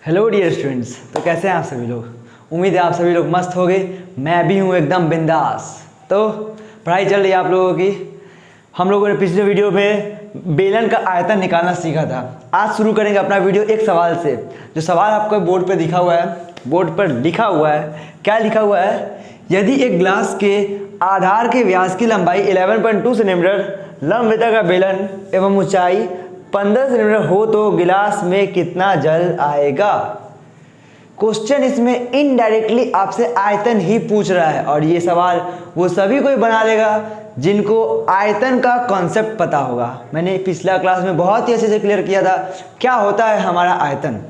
Hello dear students. तो कैसे हैं आप सभी लोग? उम्मीद है आप सभी लोग मस्त होंगे। मैं भी हूँ एकदम बिंदास। तो पढ़ाई चल रही है आप लोगों की। हम लोगों ने पिछले वीडियो में बेलन का आयतन निकालना सीखा था। आज शुरू करेंगे अपना वीडियो एक सवाल से। जो सवाल आपको बोर्ड पर दिखा हुआ है, बोर्ड पर लिखा हुआ है, क्या लिखा हुआ है? यदि एक ग्लास के आधार के व्यास की लंबाई 11.2 सेंटीमीटर, लंबवृत्त का बेलन एवं ऊंचाई 15 सेंटीमीटर हो तो गिलास में कितना जल आएगा? क्वेश्चन इसमें इनडायरेक्टली आपसे आयतन ही पूछ रहा है और ये सवाल वो सभी कोई बना लेगा जिनको आयतन का कॉन्सेप्ट पता होगा। मैंने पिछला क्लास में बहुत ही अच्छे से क्लियर किया था क्या होता है हमारा आयतन।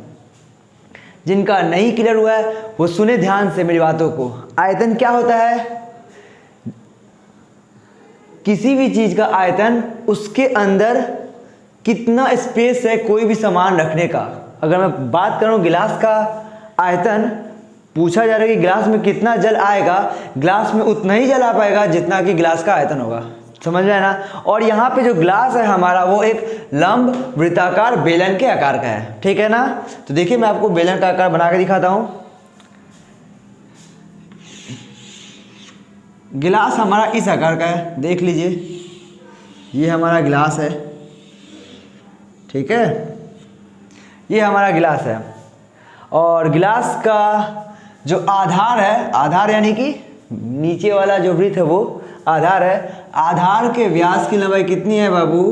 जिनका नहीं क्लियर हुआ है वो सुने ध्यान से मेरी बातों को। आयतन क्या होता है? किसी भी चीज का आयतन उसके अंदर कितना स्पेस है कोई भी सामान रखने का। अगर मैं बात करूं गिलास का आयतन, पूछा जा रहा है कि गिलास में कितना जल आएगा, गिलास में उतना ही जल आ पाएगा जितना कि गिलास का आयतन होगा। समझ रहे हैं ना? और यहाँ पे जो ग्लास है हमारा वो एक लंब वृत्ताकार बेलन के आकार का है, ठीक है ना? तो देखिए मैं आपको बेलन का आकार बना के दिखाता हूँ। गिलास हमारा इस आकार का है, देख लीजिए ये हमारा गिलास है, ठीक है? ये हमारा गिलास है और गिलास का जो आधार है, आधार यानी कि नीचे वाला जो वृत्त है वो आधार है। आधार के व्यास की लंबाई कितनी है बाबू?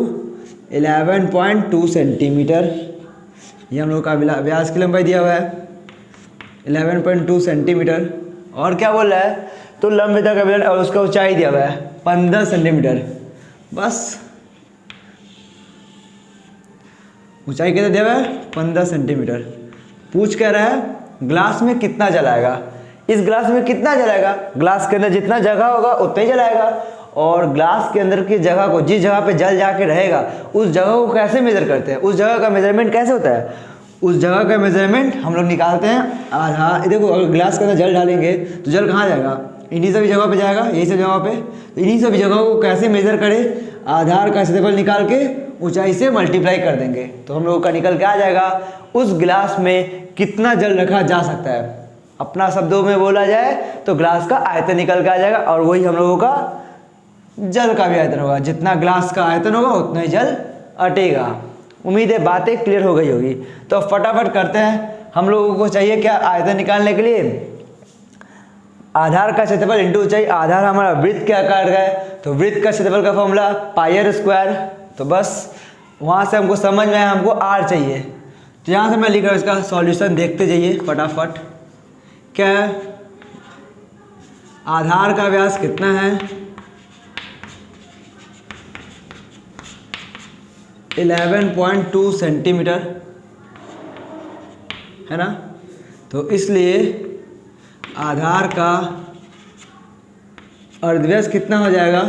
11.2 सेंटीमीटर। ये हम लोग का व्यास की लंबाई दिया हुआ है 11.2 सेंटीमीटर। और क्या बोल रहा है? तो लंबवृत्त का बेलन और उसका ऊंचाई दिया हुआ है 15 सेंटीमीटर। बस ऊंचाई कितना दिया हुआ है? 15 सेंटीमीटर। पूछ कह रहा है ग्लास में कितना जल आएगा। इस ग्लास में कितना जल आएगा? ग्लास के अंदर जितना जगह होगा उतना ही जल आएगा। और ग्लास के अंदर की जगह को, जिस जगह पे जल जाके रहेगा उस जगह को कैसे मेजर करते हैं? उस जगह का मेजरमेंट कैसे होता है? उस जगह का मेजरमेंट हम लोग निकालते हैं आधार। देखो अगर ग्लास के अंदर जल डालेंगे तो जल कहाँ जाएगा? इन्हीं सभी जगह पे जाएगा, यही सब जगह पे। तो इन्हीं सभी जगहों को कैसे मेजर करें? आधार का क्षेत्रफल निकाल के ऊंचाई से मल्टीप्लाई कर देंगे तो हम लोगों का निकल के आ जाएगा उस गिलास में कितना जल रखा जा सकता है। अपना शब्दों में बोला जाए तो ग्लास का आयतन निकल के आ जाएगा और वही हम लोगों का जल का भी आयतन होगा। जितना ग्लास का आयतन होगा उतना ही जल अटेगा। उम्मीद है बातें क्लियर हो गई होगी। तो फटाफट करते हैं। हम लोगों को चाहिए क्या आयतन निकालने के लिए? आधार का क्षेत्रफल इंटू ऊंचाई। आधार हमारा वृत्त के आकार का है तो वृत्त का क्षेत्रफल का फॉर्मूला पाई आर स्क्वायर। तो बस वहाँ से हमको समझ में आया हमको आर चाहिए। तो यहाँ से मैं लिख रहा हूँ, इसका सॉल्यूशन देखते जाइए फटाफट। क्या है? आधार का व्यास कितना है? 11.2 सेंटीमीटर है ना? तो इसलिए आधार का अर्धव्यास कितना हो जाएगा?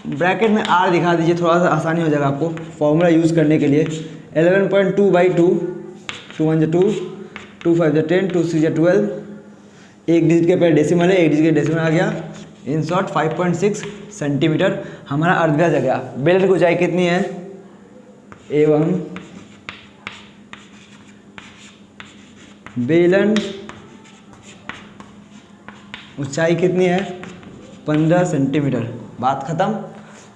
ब्रैकेट में आर दिखा दीजिए, थोड़ा सा आसानी हो जाएगा आपको फॉर्मूला यूज़ करने के लिए। 11.2/2, 2 1 2, 2 5 10, 2 6 12। एक डिजिट के पहले डेसिमल है, एक डिजिट के डेसिमल आ गया। इन शॉर्ट 5.6 सेंटीमीटर हमारा अर्धव्यास आ गया। बेलन की ऊंचाई कितनी है? एवं बेलन ऊंचाई कितनी है? 15 सेंटीमीटर। बात खत्म।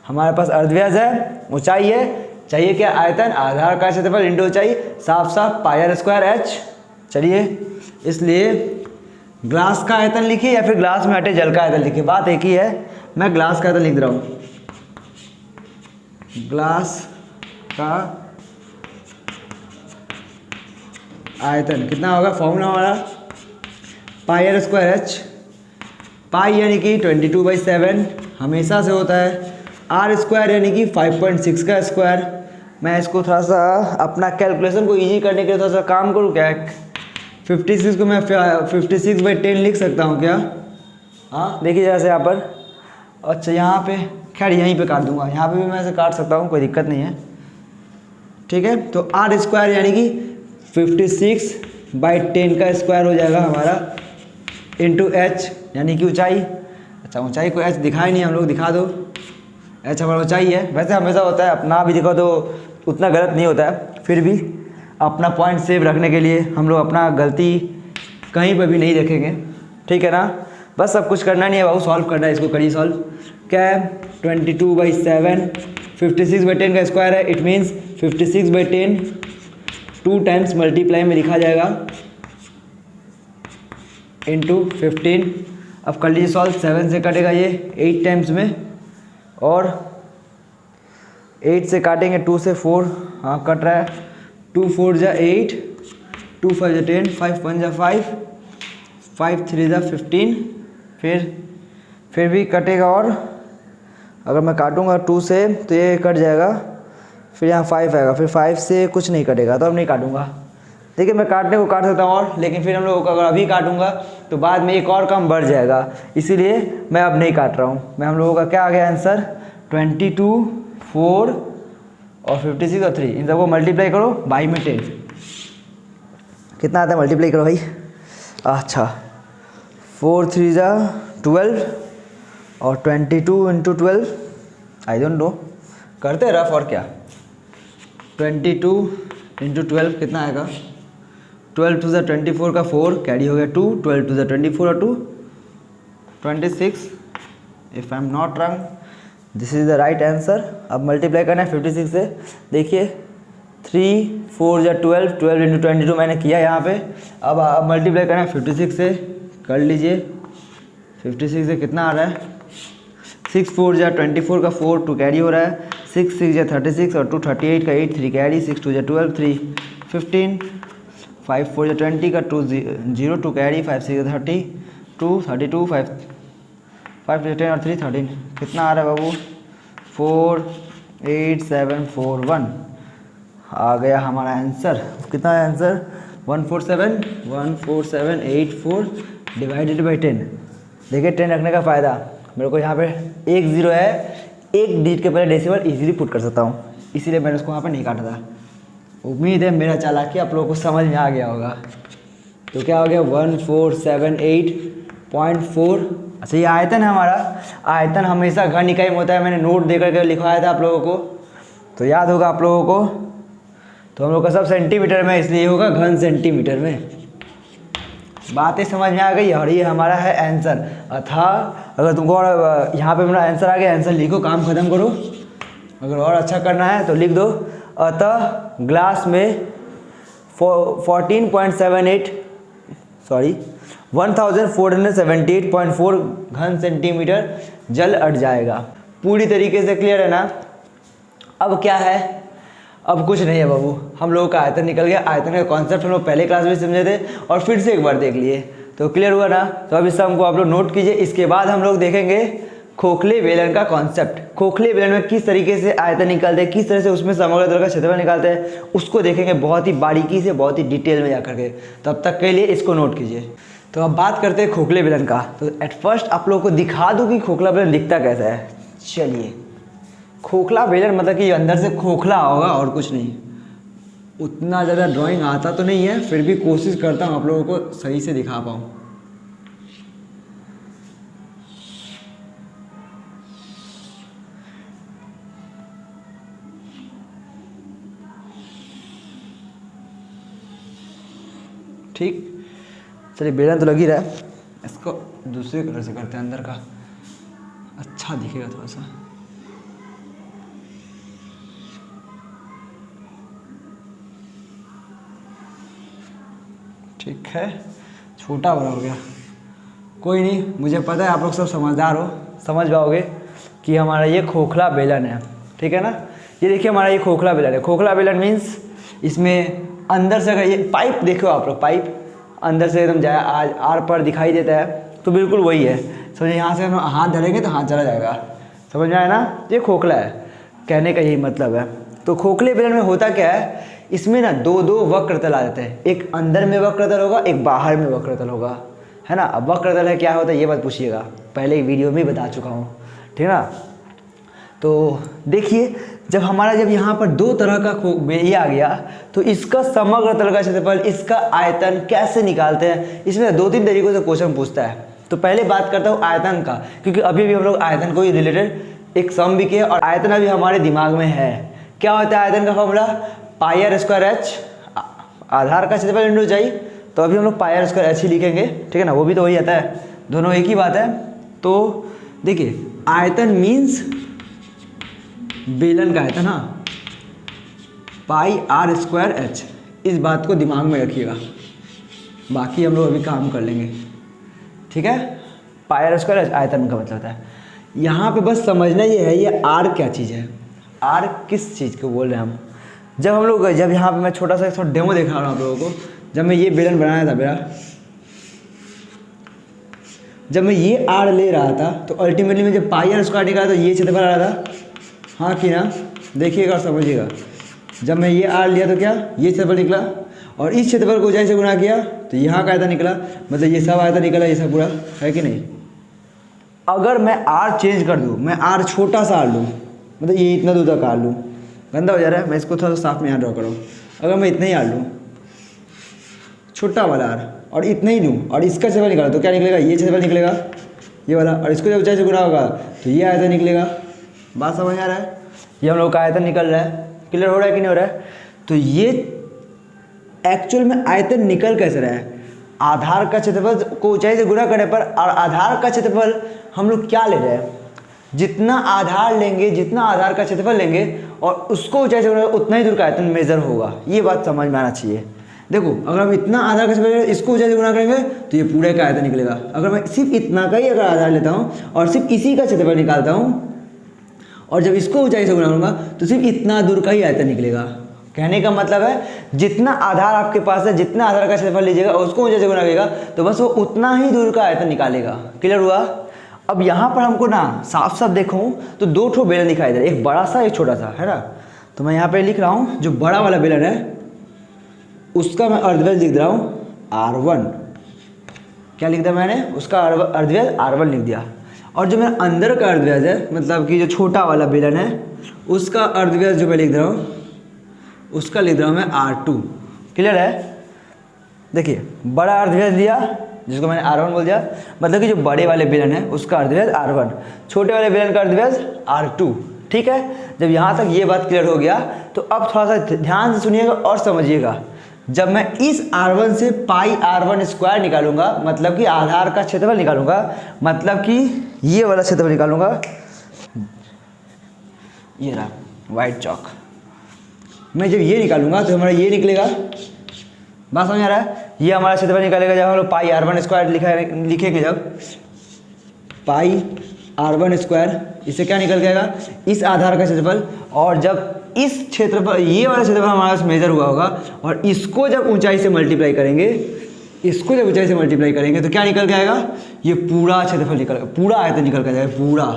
हमारे पास अर्धव्यास है, ऊंचाई है, चाहिए क्या? आयतन। आधार का क्षेत्रफल इंटू ऊंचाई, साफ साफ पाई आर स्क्वायर एच। चलिए इसलिए ग्लास का आयतन लिखिए या फिर ग्लास में अटे जल का आयतन लिखिए, बात एक ही है। मैं ग्लास का आयतन लिख रहा हूँ। ग्लास का आयतन कितना होगा? फॉर्मूला हमारा पाई आर स्क्वायर एच। पाई यानी कि 22/7 हमेशा से होता है। आर स्क्वायर यानी कि 5.6 का स्क्वायर। मैं इसको थोड़ा सा अपना कैलकुलेशन को इजी करने के लिए थोड़ा सा काम करूँ क्या? 56 को मैं 56/10 लिख सकता हूँ क्या? हाँ देखिए जैसे यहाँ पर। अच्छा यहाँ पे खैर यहीं पे काट दूंगा, यहाँ पे भी मैं ऐसे काट सकता हूँ, कोई दिक्कत नहीं है, ठीक है? तो आर स्क्वायर यानी कि 56/10 का स्क्वायर हो जाएगा हमारा इंटू एच यानी कि ऊंचाई। अच्छा ऊंचाई को एच दिखाई नहीं, हम लोग दिखा दो। एच हमारा ऊंचाई है, वैसे हमेशा होता है, अपना भी दिखाओ तो उतना गलत नहीं होता है, फिर भी अपना पॉइंट सेव रखने के लिए हम लोग अपना गलती कहीं पर भी नहीं रखेंगे, ठीक है ना। बस सब कुछ करना नहीं है बाबू, सॉल्व करना है, इसको करिए सॉल्व। क्या है 22/7, 56/10 का स्क्वायर है, इट मीन्स 56/10 2 टाइम्स मल्टीप्लाई में लिखा जाएगा इंटू 15। अब कर लीजिए सॉल्व, 7 से कटेगा ये 8 टाइम्स में, और 8 से काटेंगे 2 से 4, हाँ कट रहा है, 2 4 जा 8, 2 5 जा 10, 5 1 जा 5, 5 3 जा 15, फिर भी कटेगा, और अगर मैं काटूंगा 2 से तो ये कट जाएगा, फिर यहाँ 5 आएगा, फिर 5 से कुछ नहीं कटेगा, तो अब नहीं काटूंगा। देखिए मैं काटने को काट सकता हूँ और, लेकिन फिर हम लोग अगर अभी काटूंगा तो बाद में एक और कम बढ़ जाएगा, इसीलिए मैं अब नहीं काट रहा हूँ। मैं हम लोगों का क्या आ गया आंसर 22, 4 और 56 और 3, इन सबको मल्टीप्लाई करो बाई में 10, कितना आता है मल्टीप्लाई करो भाई। अच्छा 4 3 जा 12 और 22 इंटू 12, आई डोंट नो, करते रफ और क्या। 22 इंटू 12 कितना आएगा, 12 2 जा 24 का 4 कैरी हो गया 2, 12 2 जा 24 और 2 26, if I am not wrong this is the right answer. अब मल्टीप्लाई करना है 56 से, देखिए 3 4 जा 12, 12 इंटू 22 मैंने किया यहाँ पे। अब मल्टीप्लाई करना है 56 से, कर लीजिए। 56 से कितना आ रहा है, 6 4 जा 24 का 4, 2 कैरी हो रहा है, 6 6 जा 36 और 2 38 का 8, 3 कैरी, 6 2 जा 12, 3 15, 5 4 जा 20 का 2 0, 2 कैरी, 5 6 जा 30, 2 32, 5 5 10 और 3 13, कितना आ रहा है बाबू 4 8 7 4 1, आ गया हमारा आंसर। कितना है आंसर 14784 डिवाइडेड बाई 10। देखिए 10 रखने का फ़ायदा, मेरे को यहाँ पे 1 0 है, एक डिजिट के पहले डेसिमल इजीली पुट कर सकता हूँ, इसीलिए मैंने उसको वहाँ पे नहीं काटा था। उम्मीद है मेरा चालाकी आप लोगों को समझ में आ गया होगा। तो क्या हो गया 1478.4। अच्छा ये आयतन है हमारा, आयतन हमेशा घन इकाई में होता है, मैंने नोट दे करके लिखवाया था आप लोगों को, तो याद होगा आप लोगों को। तो हम लोग का सब सेंटीमीटर में, इसलिए होगा घन सेंटीमीटर में। बातें समझ में आ गई, और ये हमारा है आंसर। अथा अगर तुमको और यहाँ पे मेरा आंसर आ गया, आंसर लिखो, काम ख़त्म करो। अगर और अच्छा करना है तो लिख दो, अतः ग्लास में 1478.4 घन सेंटीमीटर जल अट जाएगा। पूरी तरीके से क्लियर है ना। अब क्या है, अब कुछ नहीं है बाबू, हम लोगों का आयतन निकल गया। आयतन का कॉन्सेप्ट हम लोग पहले क्लास में समझे थे और फिर से एक बार देख लिए, तो क्लियर हुआ ना। तो अब इस हमको आप लोग नोट कीजिए। इसके बाद हम लोग देखेंगे खोखले बेलन का कॉन्सेप्ट। खोखले बेलन में किस तरीके से आयतन निकालते हैं, किस तरह से उसमें समग्र तल का क्षेत्रफल निकालते हैं, उसको देखेंगे बहुत ही बारीकी से, बहुत ही डिटेल में जाकर के। तब तक के लिए इसको नोट कीजिए। तो अब बात करते हैं खोखले बेलन का। तो एट फर्स्ट आप लोगों को दिखा दूँ कि खोखला बेलन दिखता कैसा है। चलिए, खोखला बेलन मतलब कि अंदर से खोखला होगा और कुछ नहीं। उतना ज़्यादा ड्राइंग आता तो नहीं है, फिर भी कोशिश करता हूँ आप लोगों को सही से दिखा पाऊँ। ठीक, चलिए बेलन तो लग ही रहा है, इसको दूसरे कलर से करते हैं, अंदर का अच्छा दिखेगा थोड़ा सा। ठीक है, छोटा बड़ा हो गया, कोई नहीं, मुझे पता है आप लोग सब समझदार हो, समझ पाओगे कि हमारा ये खोखला बेलन है। ठीक है ना, ये देखिए हमारा ये खोखला बेलन है। खोखला बेलन मीन्स इसमें अंदर से अगर ये पाइप देखो आप लोग, पाइप अंदर से एकदम जाए आर पर दिखाई देता है, तो बिल्कुल वही है। समझे, यहाँ से हम हाथ धरेंगे तो हाथ चला जाएगा। समझ में आया ना, ये खोखला है, कहने का यही मतलब है। तो खोखले बेलन में होता क्या है, इसमें ना दो दो वक्र तल आ जाते हैं। एक अंदर में वक्र तल होगा, एक बाहर में वक्र तल होगा, है ना। अब वक्र तल है क्या होता है ये मत पूछिएगा, पहले वीडियो में बता चुका हूँ, ठीक है ना। तो देखिए, जब यहाँ पर दो तरह का ये आ गया, तो इसका समग्र तल का क्षेत्रफल, इसका आयतन कैसे निकालते हैं, इसमें 2-3 तरीकों से क्वेश्चन पूछता है। तो पहले बात करता हूँ आयतन का, क्योंकि अभी भी हम लोग आयतन को ही रिलेटेड एक सम भी किए और आयतन अभी हमारे दिमाग में है। क्या होता है आयतन का फॉर्मूला, पाई r² h आधार का क्षेत्रफल इंटू ऊंचाई, तो अभी हम लोग पाई आर स्क्वायर एच ही लिखेंगे, ठीक है ना, वो भी तो वही आता है, दोनों एक ही बात है। तो देखिए आयतन मीन्स बेलन का आयतन, हाँ, पाई आर स्क्वायर एच, इस बात को दिमाग में रखिएगा, बाकी हम लोग अभी काम कर लेंगे, ठीक है। पाई आर स्क्वायर एच आयतन का मतलब होता है। यहाँ पे बस समझना ये है ये आर क्या चीज़ है, आर किस चीज़ को बोल रहे हैं हम। जब यहाँ पे मैं छोटा सा थोड़ा डेमो दिखा रहा हूँ आप लोगों को, जब मैं ये बेलन बनाया था मेरा, जब मैं ये आर ले रहा था तो अल्टीमेटली मैं जब पाई आर स्क्वायर निकाला तो ये क्षेत्रफल आ रहा था, हाँ कि ना, देखिएगा और समझिएगा। जब मैं ये आर लिया तो क्या ये क्षेत्रफल निकला, और इस क्षेत्रफल को ऊंचाई से गुणा किया तो यहाँ का आयतन निकला, मतलब ये सब आयतन निकला, ये सब पूरा है कि नहीं। अगर मैं आर चेंज कर दूँ, मैं आर छोटा सा आर लूँ, मतलब ये इतना दूर तक आर लूँ, गंदा हो जा रहा है, मैं इसको थोड़ा सा साफ में यहाँ ड्रॉ करूँ। अगर मैं इतना ही आर लूँ, छोटा वाला आर, और इतना ही लूँ और इसका क्षेत्रफल निकाला तो क्या निकलेगा, ये क्षेत्रफल निकलेगा ये वाला, और इसको जब ऊंचाई से गुणा होगा तो ये आयतन निकलेगा। बात समझ आ रहा है, ये हम लोग का आयतन निकल रहा है, क्लियर हो रहा है कि नहीं हो रहा है। तो ये एक्चुअल में आयतन निकल कैसे रहा है, आधार का क्षेत्रफल को ऊंचाई से गुणा करने पर, और आधार का क्षेत्रफल हम लोग क्या ले रहे हैं, जितना आधार लेंगे, जितना आधार का क्षेत्रफल लेंगे और उसको ऊंचाई से गुणा उतना ही दूर का आयतन मेजर होगा। ये बात समझ में आना चाहिए। देखो अगर हम इतना आधार का क्षेत्रफल इसको ऊंचाई से गुणा करेंगे तो ये पूरे का आयतन निकलेगा। अगर मैं सिर्फ इतना का ही अगर आधार लेता हूँ और सिर्फ इसी का क्षेत्रफल निकालता हूँ और जब इसको ऊंचाई से गुणा करूँगा तो सिर्फ इतना दूर का ही आयतन निकलेगा। कहने का मतलब है जितना आधार आपके पास है, जितना आधार का क्षेत्रफल लीजिएगा और उसको ऊंचाई से गुणा करेगा तो बस वो उतना ही दूर का आयतन निकालेगा। क्लियर हुआ। अब यहाँ पर हमको ना साफ साफ देखूँ तो दो ठो बेलन दिखाई दे रहा है, एक बड़ा सा एक छोटा सा, है ना। तो मैं यहाँ पे लिख रहा हूँ जो बड़ा वाला बेलन है उसका मैं अर्धव्यास लिख रहा हूँ R1। क्या लिख दिया मैंने, उसका अर्धव्यास R1 लिख दिया। और जो मेरा अंदर का अर्धव्यास है, मतलब कि जो छोटा वाला बेलन है उसका अर्धव्यास जो मैं लिख रहा हूँ उसका लिख रहा हूँ मैं R2। क्लियर है। देखिए बड़ा अर्धव्यास दिया जिसको मैंने R1 बोल दिया, मतलब कि जो बड़े वाले बेलन है उसका अर्धव्यास R1, छोटे वाले बेलन का अर्धव्यास R2। ठीक है। जब यहाँ तक ये बात क्लियर हो गया तो अब थोड़ा सा ध्यान से सुनिएगा और समझिएगा। जब मैं इस R1 से पाई R1 स्क्वायर निकालूंगा, मतलब कि आधार का क्षेत्रफल निकालूंगा, मतलब कि ये वाला क्षेत्रफल निकालूंगा, ये रहा वाइट चौक, मैं जब ये निकालूंगा तो हमारा ये निकलेगा। बात समझ आ रहा है। ये हमारा क्षेत्रफल निकालेगा जब हम लोग पाई R1 स्क्वायर लिखेंगे, जब पाई R1 स्क्वायर, इससे क्या निकल जाएगा, इस आधार का क्षेत्रफल। और जब इस क्षेत्रफल ये वाला क्षेत्रफल हमारा मेजर हुआ होगा और इसको जब ऊंचाई से मल्टीप्लाई करेंगे, इसको जब ऊंचाई से मल्टीप्लाई करेंगे तो क्या निकल के आएगा, ये पूरा क्षेत्रफल निकल, पूरा आयतन निकल के जाएगा पूरा,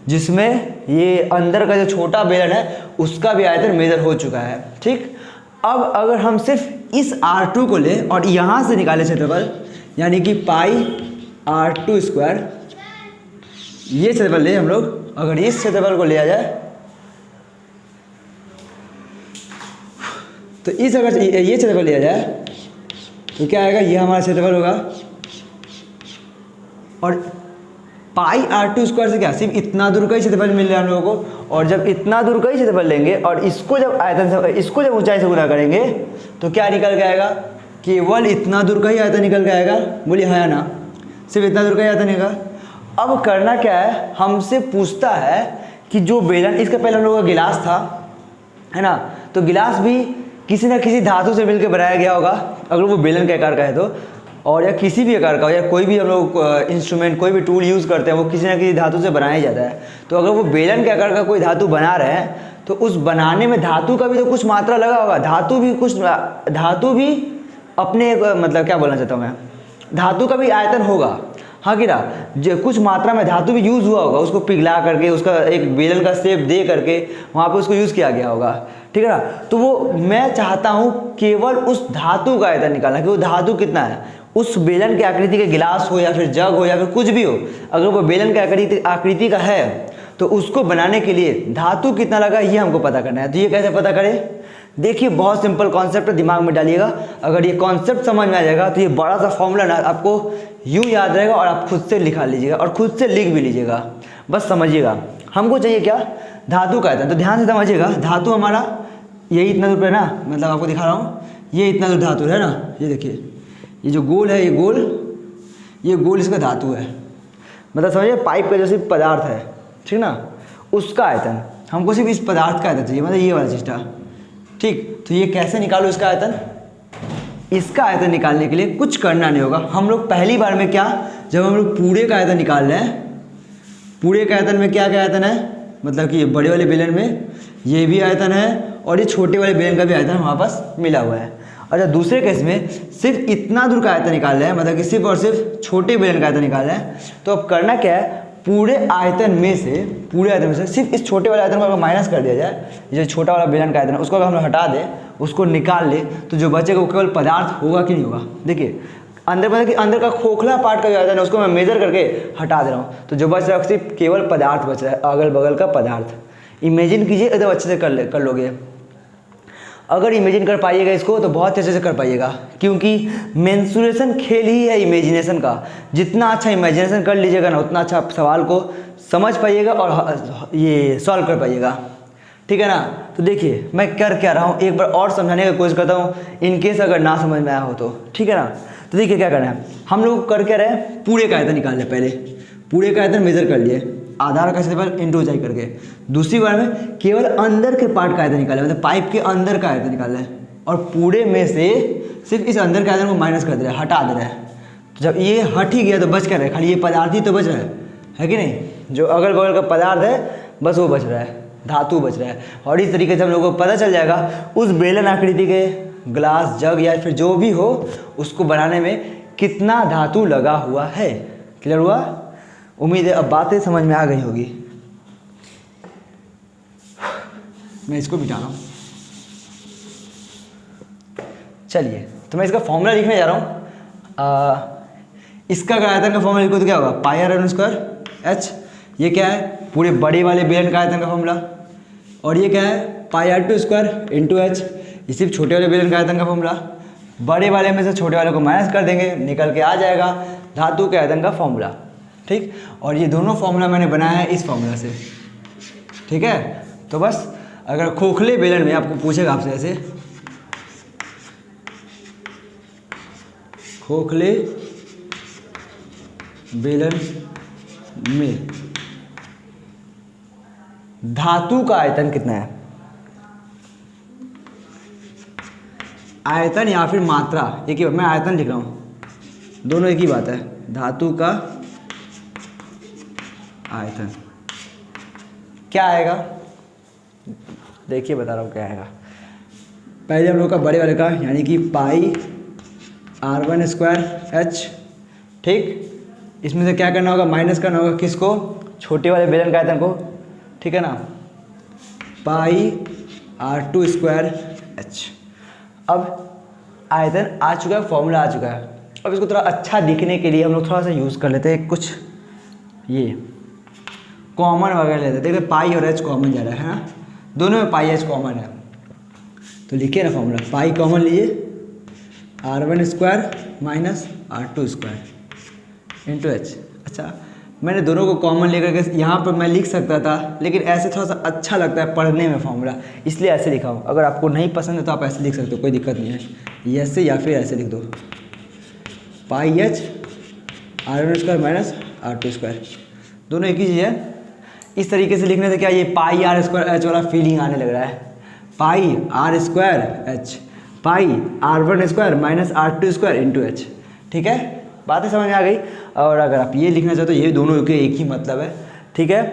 जिसमें ये अंदर का जो छोटा बेलन है उसका भी आयतन मेजर हो चुका है। ठीक। अब अगर हम सिर्फ इस R2 को ले और यहाँ से निकाले क्षेत्रफल, यानी कि पाई R2 स्क्वायर, ये क्षेत्रफल ले हम लोग, अगर इस क्षेत्रफल को लिया जाए तो इस अगर ये क्षेत्रफल लिया जाए तो क्या आएगा, ये हमारा क्षेत्रफल होगा। और पाई R2 स्क्वायर से क्या, सिर्फ इतना दूर का ही क्षेत्रफल मिल रहा है हम लोगों को। और जब इतना दूर का ही क्षेत्रफल लेंगे और इसको जब आयतन से, इसको जब ऊंचाई से गुणा करेंगे तो क्या निकल के आएगा, केवल इतना दूर का ही आयतन निकल के आएगा। बोलिए हाँ या ना, सिर्फ इतना दूर का ही आयतन निकला। अब करना क्या है, हमसे पूछता है कि जो बेलन, इसका पहले हम लोगों का गिलास था, है ना, तो गिलास भी किसी ना किसी धातु से मिलकर बनाया गया होगा, अगर वो बेलन के आकार का है तो, और या किसी भी आकार का हो, या कोई भी हम लोग इंस्ट्रूमेंट, कोई भी टूल यूज़ करते हैं वो किसी ना किसी धातु से बनाया जाता है। तो अगर वो बेलन के आकार का कोई धातु बना रहे हैं तो उस बनाने में धातु का भी तो कुछ मात्रा लगा होगा, धातु भी अपने, मतलब क्या बोलना चाहता हूँ मैं, धातु का भी आयतन होगा, हाँ कि ना। जो कुछ मात्रा में धातु भी यूज़ हुआ होगा, उसको पिघला करके, उसका एक बेलन का शेप दे करके वहाँ पे उसको यूज़ किया गया होगा, ठीक है ना। तो वो मैं चाहता हूँ केवल उस धातु का आयतन निकालना, कि वो धातु कितना है, उस बेलन के आकृति के गिलास हो या फिर जग हो या फिर कुछ भी हो, अगर वो बेलन के आकृति का है तो उसको बनाने के लिए धातु कितना लगा ये हमको पता करना है। तो ये कैसे पता करें, देखिए बहुत सिंपल कॉन्सेप्ट है, दिमाग में डालिएगा। अगर ये कॉन्सेप्ट समझ में आ जाएगा तो ये बड़ा सा फॉर्मूला ना आपको यूँ याद रहेगा और आप खुद से लिखा लीजिएगा और खुद से लिख भी लीजिएगा। बस समझिएगा, हमको चाहिए क्या, धातु का आयतन। तो ध्यान से समझिएगा, धातु हमारा यही इतना दूर पे ना, मतलब आपको दिखा रहा हूँ, ये इतना दूर धातु है ना, ये देखिए ये जो गोल है, ये गोल इसका धातु है, मतलब समझिए पाइप का जो सिर्फ पदार्थ है, ठीक ना, उसका आयतन। हमको सिर्फ इस पदार्थ का आयतन चाहिए, मतलब ये वाला चीज था, ठीक। तो ये कैसे निकालो इसका आयतन? इसका आयतन निकालने के लिए कुछ करना नहीं होगा। हम लोग पहली बार में क्या, जब हम लोग पूरे का आयतन निकाल रहे हैं, पूरे के आयतन में क्या क्या आयतन है, मतलब कि ये बड़े वाले बेलन में ये भी आयतन है और ये छोटे वाले बेलन का भी आयतन हमारे पास मिला हुआ है। अच्छा, दूसरे केस में सिर्फ इतना दूर का आयतन निकाल रहे हैं, मतलब कि सिर्फ और सिर्फ छोटे बेलन का आयतन निकाल रहे हैं। तो अब करना क्या है, पूरे आयतन में से सिर्फ इस छोटे वाले आयतन को अगर माइनस कर दिया जाए, जो छोटा वाला बेलन का आयतन है उसको अगर हम लोग हटा दें, उसको निकाल ले, तो जो बचेगा वो केवल पदार्थ होगा कि नहीं होगा। देखिए अंदर, मतलब कि अंदर का खोखला पार्ट का जो आयतन है उसको मैं मेजर करके हटा दे रहा हूँ, तो जो बच रहा है सिर्फ केवल पदार्थ बच रहा है, अगल बगल का पदार्थ। इमेजिन कीजिए, एकदम अच्छे से कर लोगे। अगर इमेजिन कर पाइएगा इसको तो बहुत अच्छे से कर पाइएगा, क्योंकि मेंसुरेशन खेल ही है इमेजिनेशन का। जितना अच्छा इमेजिनेशन कर लीजिएगा ना, उतना अच्छा आप सवाल को समझ पाइएगा और ये सॉल्व कर पाइएगा, ठीक है ना। तो देखिए मैं कर क्या रहा हूँ, एक बार और समझाने की कोशिश करता हूँ, इनकेस अगर ना समझ में आया हो तो, ठीक है ना। तो देखिए क्या करना है, हम लोग कर क्या रहे हैं, पूरे का आयतन निकाल लें। पहले पूरे का आयतन मेजर कर लिए, आधार का क्षेत्रफल इंटू ऊंचाई करके। दूसरी बार में केवल अंदर के पार्ट का आयतन निकालें, मतलब पाइप के अंदर का आयतन निकाल लें, और पूरे में से सिर्फ इस अंदर के आयतन को माइनस कर दे रहे हैं, हटा दे रहे हैं। तो जब ये हट ही गया तो बच कर रहे, खाली ये पदार्थ ही तो बच रहा है कि नहीं। जो अगल बगल का पदार्थ है बस वो बच रहा है, धातु बच रहा है। और इस तरीके से हम लोगों को पता चल जाएगा उस बेलन आकृति के ग्लास, जग या फिर जो भी हो उसको बनाने में कितना धातु लगा हुआ है। क्लियर हुआ? उम्मीद है अब बातें समझ में आ गई होगी। मैं इसको मिटा रहा हूँ। चलिए, तो मैं इसका फॉर्मूला लिखने जा रहा हूँ। इसका अगर आयतन का फॉर्मूला लिखो तो क्या होगा, पाई आर स्क्वायर एच। ये क्या है, पूरे बड़े वाले बेलन का आयतन का फॉर्मूला। और ये क्या है, pi r two square into h. ये सिर्फ छोटे वाले बेलन का आयतन का फॉर्मूला। बड़े वाले में से छोटे वाले को माइनस कर देंगे, निकल के आ जाएगा धातु के आयतन का फॉर्मूला, ठीक। और ये दोनों फॉर्मूला मैंने बनाया है इस फॉर्मूला से, ठीक है। तो बस अगर खोखले बेलन में आपको पूछेगा आपसे ऐसे, खोखले बेलन में धातु का आयतन कितना है, आयतन या फिर मात्रा, एक ही, मैं आयतन लिख रहा हूं, दोनों एक ही बात है, धातु का आयतन क्या आएगा, देखिए बता रहा हूँ क्या आएगा। पहले हम लोग का बड़े वाले का यानी कि पाई r1 स्क्वायर एच, ठीक। इसमें से क्या करना होगा, माइनस करना होगा किसको, छोटे वाले बेलन का आयतन को, ठीक है ना, पाई r2 स्क्वायर एच। अब आयतन आ चुका है, फॉर्मूला आ चुका है। अब इसको थोड़ा अच्छा दिखने के लिए हम लोग थोड़ा सा यूज़ कर लेते हैं, कुछ ये कॉमन वगैरह लेते हैं। देखते पाई और एच कॉमन जा रहा है ना, दोनों में पाई एच कॉमन है। तो लिखिए ना फॉर्मूला, पाई कॉमन लीजिए, r1 square minus r2 square into H. अच्छा, मैंने दोनों को कॉमन लेकर के यहाँ पर मैं लिख सकता था, लेकिन ऐसे थोड़ा सा अच्छा लगता है पढ़ने में फॉर्मूला, इसलिए ऐसे लिखा हूँ। अगर आपको नहीं पसंद है तो आप ऐसे लिख सकते हो, कोई दिक्कत नहीं है, ऐसे या फिर ऐसे लिख दो, pi h r1 square minus r2 square, दोनों एक ही चीज़ है। इस तरीके से लिखने से क्या, ये पाई आर स्क्वायर एच वाला फीलिंग आने लग रहा है, pi r square h, pi r1 square minus r2 square into h, ठीक है। बातें समझ में आ गई। और अगर आप ये लिखना चाहते हो, ये दोनों के एक ही मतलब है, ठीक है।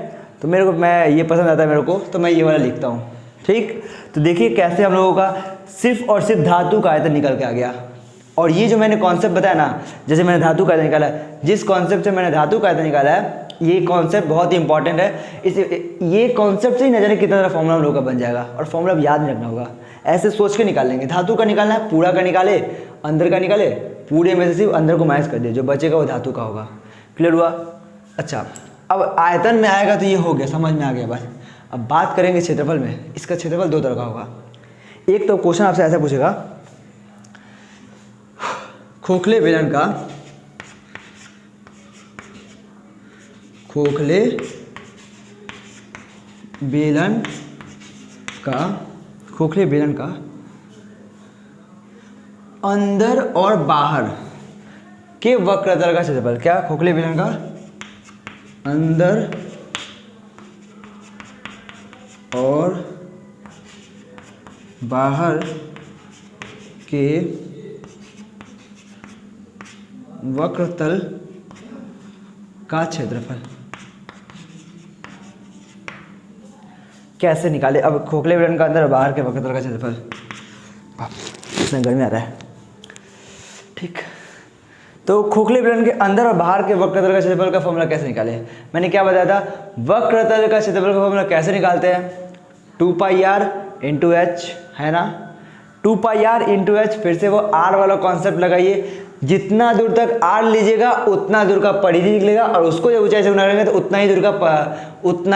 तो मेरे को, मैं ये पसंद आता है मेरे को, तो मैं ये वाला लिखता हूँ, ठीक। तो देखिए कैसे हम लोगों का सिर्फ और सिर्फ धातु का आयतन निकल के आ गया। और ये जो मैंने कॉन्सेप्ट बताया ना, जैसे मैंने धातु का आयतन निकाला है, जिस कॉन्सेप्ट से मैंने धातु का आयतन निकाला है, ये कॉन्सेप्ट बहुत ही इंपॉर्टेंट है। इस ये कॉन्सेप्ट से ही न जाने कितना सारा फॉर्मूला हम लोग का बन जाएगा। और फॉर्मूला अब याद नहीं रखना होगा, ऐसे सोच के निकाल लेंगे। धातु का निकालना है, पूरा का निकाले, अंदर का निकाले, पूरे में से सिर्फ अंदर को माइनस कर दिए, जो बचेगा वो धातु का होगा। क्लियर हुआ? अच्छा, अब आयतन में आएगा तो ये हो गया, समझ में आ गया बस। अब बात करेंगे क्षेत्रफल में। इसका क्षेत्रफल दो तरह का होगा। एक तो क्वेश्चन आपसे ऐसा पूछेगा, खोखले बेलन का, खोखले बेलन का, खोखले बेलन का अंदर और बाहर के वक्रतल का क्षेत्रफल, क्या खोखले बेलन का अंदर और बाहर के वक्रतल का क्षेत्रफल कैसे निकाले। अब खोखले बेलन का अंदर और बाहर के वक्रतल का क्षेत्रफल, इसमें गर्मी आ रहा है, ठीक। तो खोखले बेलन के अंदर और बाहर के वक्रतल का क्षेत्रफल का फॉर्मूला कैसे निकाले। मैंने क्या बताया था, वक्रतल का क्षेत्रफल का फॉर्मूला कैसे निकालते हैं, 2πr इंटू एच, है ना, 2πr इंटू एच। फिर से वो r वाला कॉन्सेप्ट लगाइए, जितना दूर तक r लीजिएगा उतना दूर का परिधि निकलेगा, और उसको जब ऊंचाई से गुणा करेंगे तो उतना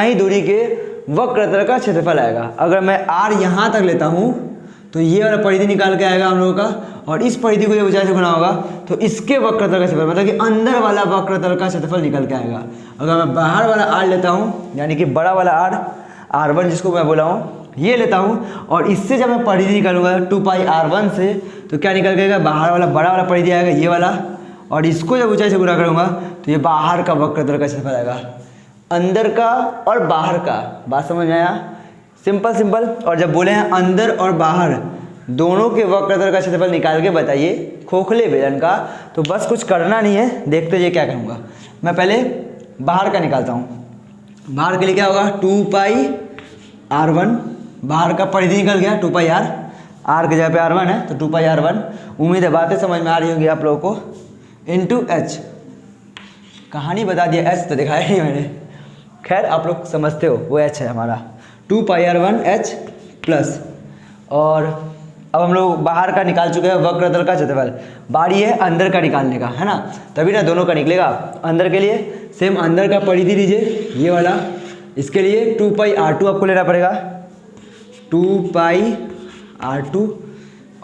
ही दूरी के वक्रतल का क्षेत्रफल आएगा। अगर मैं r यहाँ तक लेता हूँ तो ये वाला परिधि निकाल के आएगा हम लोगों का, और इस परिधि को जब ऊंचाई से गुणा होगा तो इसके वक्रतल का क्षेत्रफल, मतलब कि अंदर वाला वक्रतल का क्षेत्रफल निकल के आएगा। अगर मैं बाहर वाला r लेता हूँ, यानी कि बड़ा वाला r1 जिसको मैं बोला हूँ, ये लेता हूँ, और इससे जब मैं परिधि निकालूंगा 2πr1 से, तो क्या निकल के आएगा, बाहर वाला बड़ा वाला परिधि आएगा ये वाला, और इसको जब ऊंचाई से गुणा करूँगा तो ये बाहर का वक्रतल का क्षेत्रफल आएगा, अंदर का और बाहर का। बात समझ में आया, सिंपल। और जब बोले हैं अंदर और बाहर दोनों के वक्रतल का क्षेत्रफल निकाल के बताइए खोखले बेलन का, तो बस कुछ करना नहीं है, देखते ये क्या करूँगा। मैं पहले बाहर का निकालता हूँ। बाहर के लिए क्या होगा, 2πr1, बाहर का परिधि निकल गया 2πr, r के जगह पे r1 है तो 2πr1। उम्मीद है बातें समझ में आ रही होंगी आप लोगों को, इंटू एच, कहानी बता दिया, एच तो दिखाया नहीं मैंने, खैर आप लोग समझते हो, वो एच है हमारा 2πr1 h प्लस। और अब हम लोग बाहर का निकाल चुके हैं वक्रतल का क्षेत्रफल, बारी है अंदर का निकालने का, है ना, तभी ना दोनों का निकलेगा। अंदर के लिए सेम अंदर का परिधि लीजिए ये वाला, इसके लिए 2πr2 आपको लेना पड़ेगा, 2πr2,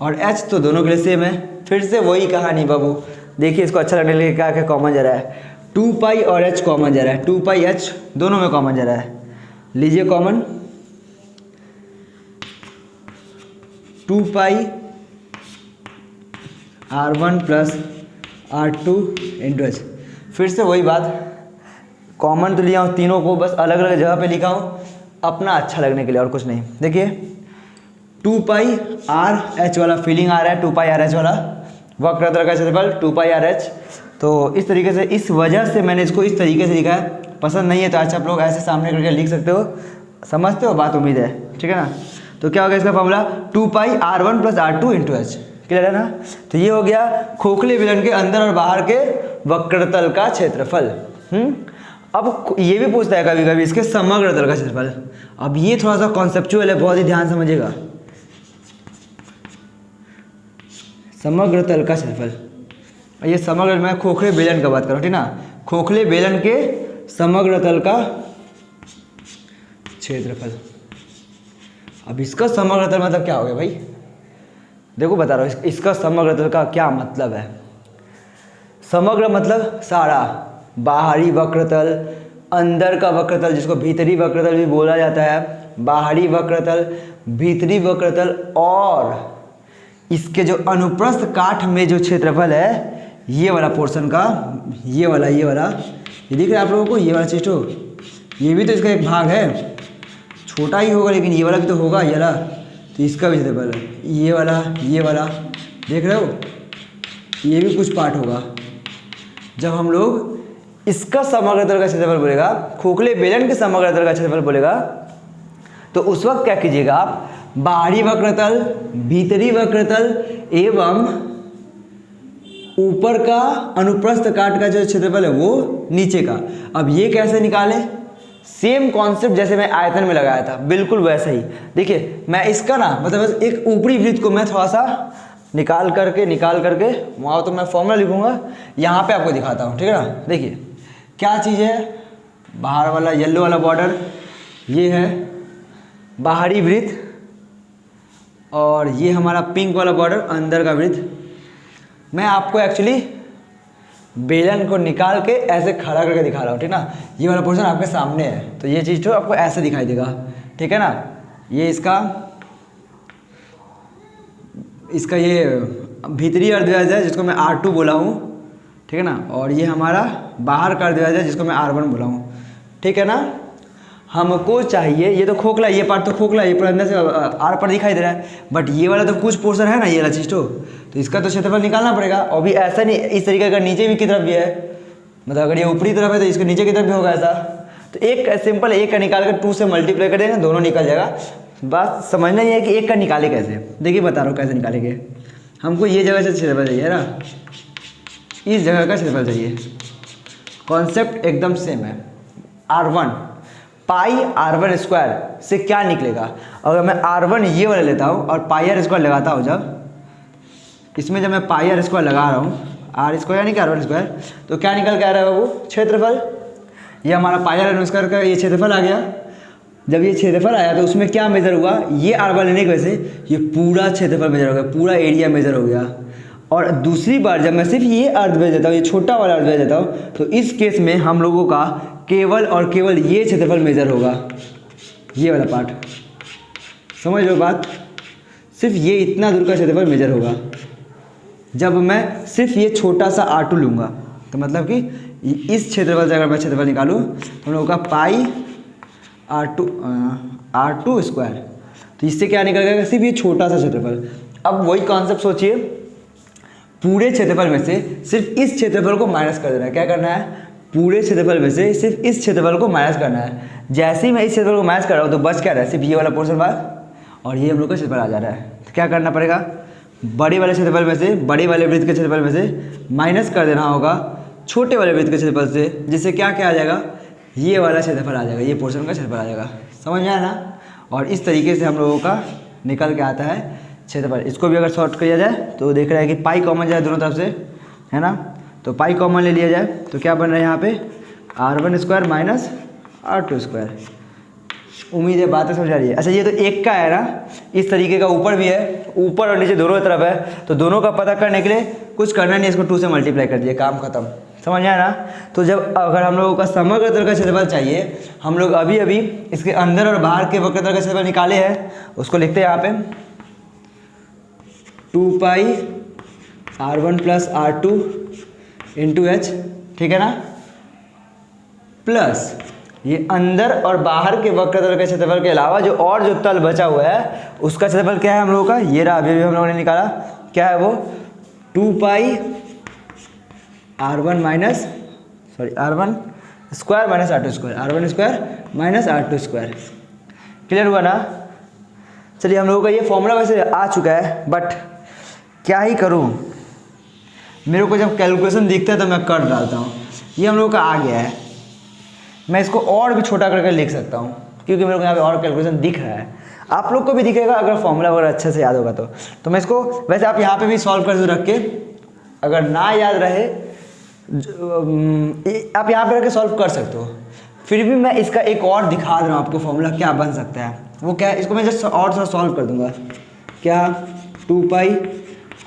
और h तो दोनों के लिए सेम है। फिर से वही कहानी बाबू, देखिए इसको अच्छा लगने के लिए क्या क्या कॉमन जा रहा है, 2π और h कॉमन जा रहा है, 2πh दोनों में कॉमन जा रहा है, लीजिए common, 2πr1 plus r2 into H. फिर से वही बात, कॉमन तो लिया हूँ तीनों को, बस अलग अलग जगह पे लिखा हूँ अपना अच्छा लगने के लिए, और कुछ नहीं। देखिए 2πrh वाला फीलिंग आ रहा है, 2πrh वाला वक्रतल का क्षेत्रफल 2πrh। तो इस तरीके से, इस वजह से मैंने इसको इस तरीके से लिखा है। पसंद नहीं है तो अच्छा आप लोग ऐसे सामने करके लिख सकते हो, समझते हो बात, उम्मीद है, ठीक है ना। तो क्या होगा इसका formula, 2πr1 plus r2 into H, clear है ना। तो ये हो गया खोखले बेलन के अंदर और बाहर के वक्रतल का क्षेत्रफल। अब ये भी पूछता है कभी कभी इसके समग्र तल का क्षेत्रफल। अब ये थोड़ा सा कॉन्सेप्चुअल है, बहुत ही ध्यान समझिएगा। समग्र तल का क्षेत्रफल, ये समग्र, मैं खोखले बेलन का बात कर रहा हूँ, ठीक ना, खोखले बेलन के समग्र तल का क्षेत्रफल। अब इसका समग्र तल मतलब क्या हो गया भाई, देखो बता रहा हूँ, इसका समग्र तल का क्या मतलब है। समग्र मतलब सारा, बाहरी वक्रतल, अंदर का वक्रतल जिसको भीतरी वक्रतल भी बोला जाता है, बाहरी वक्रतल, भीतरी वक्रतल, और इसके जो अनुप्रस्थ काट में जो क्षेत्रफल है, ये वाला पोर्शन का, ये वाला ये दिख रहा है आप लोगों को, ये वाला चीज तो, ये भी तो इसका एक भाग है, छोटा ही होगा लेकिन ये वाला भी तो होगा, ये वाला, तो इसका भी क्षेत्रफल है, ये वाला देख रहे हो, ये भी कुछ पार्ट होगा। जब हम लोग इसका समग्र तल का क्षेत्रफल बोलेगा, खोखले बेलन के समग्र तल का क्षेत्रफल बोलेगा, तो उस वक्त क्या कीजिएगा आप, बाहरी वक्रतल, भीतरी वक्रतल एवं ऊपर का अनुप्रस्थ काट का जो क्षेत्रफल है वो नीचे का। अब ये कैसे निकालें, सेम कॉन्सेप्ट जैसे मैं आयतन में लगाया था, बिल्कुल वैसा ही। देखिए मैं इसका ना मतलब बस एक ऊपरी वृत्त को मैं थोड़ा सा निकाल करके वहाँ तो मैं फॉर्मूला लिखूंगा, यहाँ पे आपको दिखाता हूँ, ठीक है ना। देखिए क्या चीज़ है, बाहर वाला येलो वाला बॉर्डर ये है बाहरी वृत्त, और ये हमारा पिंक वाला बॉर्डर अंदर का वृत्त। मैं आपको एक्चुअली बेलन को निकाल के ऐसे खड़ा करके दिखा रहा हूँ, ठीक ना। ये वाला पोर्शन आपके सामने है, तो ये चीज़ तो आपको ऐसे दिखाई देगा, ठीक है ना। ये इसका ये भीतरी अर्धव्यास है जिसको मैं R2 बोला हूँ, ठीक है ना, और ये हमारा बाहर का अर्धव्यास है जिसको मैं R1 बोला हूँ, ठीक है ना। हमको चाहिए, ये तो खोखला, ये पार्ट तो खोखला, ये पूरा अंदर से आर पर दिखाई दे रहा है, बट ये वाला तो कुछ पोर्शन है ना, ये वाला चीज तो इसका तो क्षेत्रफल निकालना पड़ेगा। और भी ऐसा नहीं, इस तरीके का नीचे भी की तरफ भी है, मतलब अगर ये ऊपरी तरफ है तो इसके नीचे की तरफ भी होगा ऐसा। तो एक सिंपल एक का निकाल कर 2 से मल्टीप्लाई कर देंगे, दोनों निकल जाएगा। बात समझना ही है कि एक का निकाले कैसे। देखिए बता रहा हूँ कैसे निकालेंगे। हमको ये जगह से क्षेत्रफल चाहिए ना, इस जगह का क्षेत्रफल चाहिए। कॉन्सेप्ट एकदम सेम है। R1 पाई R1 स्क्वायर से क्या निकलेगा, अगर मैं R1 ये वाला लेता हूँ और पाई R स्क्वायर लगाता हूँ, जब इसमें जब मैं पाई R स्क्वायर लगा रहा हूँ, R स्क्वायर यानी कि R1 स्क्वायर, तो क्या निकल के आ रहा है बाबू, क्षेत्रफल। ये हमारा पाई R स्क्वायर का ये क्षेत्रफल आ गया। जब ये क्षेत्रफल आया तो उसमें क्या मेजर हुआ, ये R1 लेने की वजह से ये पूरा क्षेत्रफल मेजर हो गया, पूरा एरिया मेजर हो गया। और दूसरी बार जब मैं सिर्फ ये अर्धव्यास देता हूँ, ये छोटा वाला अर्धव्यास देता हूँ, तो इस केस में हम लोगों का केवल और केवल ये क्षेत्रफल मेजर होगा, ये वाला पार्ट। समझ लो बात, सिर्फ ये इतना दूर का क्षेत्रफल मेजर होगा। जब मैं सिर्फ ये छोटा सा R2 लूँगा, तो मतलब कि इस क्षेत्रफल से अगर मैं क्षेत्रफल निकालूँ तो हम लोगों का पाई R2 स्क्वायर, तो इससे क्या निकल गया, सिर्फ ये छोटा सा क्षेत्रफल। अब वही कॉन्सेप्ट सोचिए, पूरे क्षेत्रफल में से सिर्फ इस क्षेत्रफल को माइनस कर देना है। क्या करना है, पूरे क्षेत्रफल में से सिर्फ इस क्षेत्रफल को माइनस करना है। जैसे ही मैं इस क्षेत्रफल को माइनस कर रहा हूँ तो बच क्या रहा है, सिर्फ ये वाला पोर्शन बाहर, और ये हम लोग का क्षेत्रफल आ जा रहा है। तो क्या करना पड़ेगा, बड़े वाले क्षेत्रफल में से, बड़े वाले वृत्त के क्षेत्रफल में से माइनस कर देना होगा छोटे वाले वृत्त के क्षेत्रफल से, जिससे क्या क्या आ जाएगा, ये वाला क्षेत्रफल आ जाएगा, ये पोर्शन का क्षेत्रफल आ जाएगा। समझ में आया ना। और इस तरीके से हम लोगों का निकल के आता है क्षेत्रफल। इसको भी अगर शॉर्ट किया जाए तो देख रहा है कि पाई कॉमन जाए दोनों तरफ से, है ना, तो पाई कॉमन ले लिया जाए तो क्या बन रहा है यहाँ पे, R1 square minus R2 square. उम्मीद है बातें समझ आ रही है। अच्छा ये तो एक का है ना, इस तरीके का ऊपर भी है, ऊपर और नीचे दोनों तरफ है, तो दोनों का पता करने के लिए कुछ करना नहीं, इसको 2 से मल्टीप्लाई कर दिए, काम खत्म। समझ आया ना। तो जब अगर हम लोगों का समग्र तल का क्षेत्रफल चाहिए, हम लोग अभी अभी इसके अंदर और बाहर के वक्र तल का क्षेत्रफल निकाले हैं, उसको लिखते हैं यहाँ पे 2 pi R1 plus R2 into H, ठीक है ना, प्लस ये अंदर और बाहर के वक्र तल के क्षेत्रफल के अलावा जो तल बचा हुआ है उसका क्षेत्रफल क्या है हम लोगों का, ये रहा, अभी हम लोगों ने निकाला, क्या है वो, 2 pi R1 square minus R2 square, R1 square minus R2 square. Clear हुआ ना। चलिए हम लोगों का ये फॉर्मूला वैसे आ चुका है, बट क्या ही करूँ, मेरे को जब कैलकुलेशन दिखता है तो मैं कर डालता हूँ। ये हम लोगों का आ गया है, मैं इसको और भी छोटा करके लिख सकता हूँ क्योंकि मेरे को यहाँ पे और कैलकुलेशन दिख रहा है। आप लोग को भी दिखेगा अगर फॉर्मूला वगैरह अच्छे से याद होगा तो मैं इसको, वैसे आप यहाँ पे भी सॉल्व कर रख के, अगर ना याद रहे आप यहाँ पे रख के सॉल्व कर सकते हो। फिर भी मैं इसका एक और दिखा दे रहा हूँ आपको फॉर्मूला क्या बन सकता है। वो क्या है, इसको मैं जस्ट और थोड़ा सॉल्व कर दूंगा। क्या, 2 pi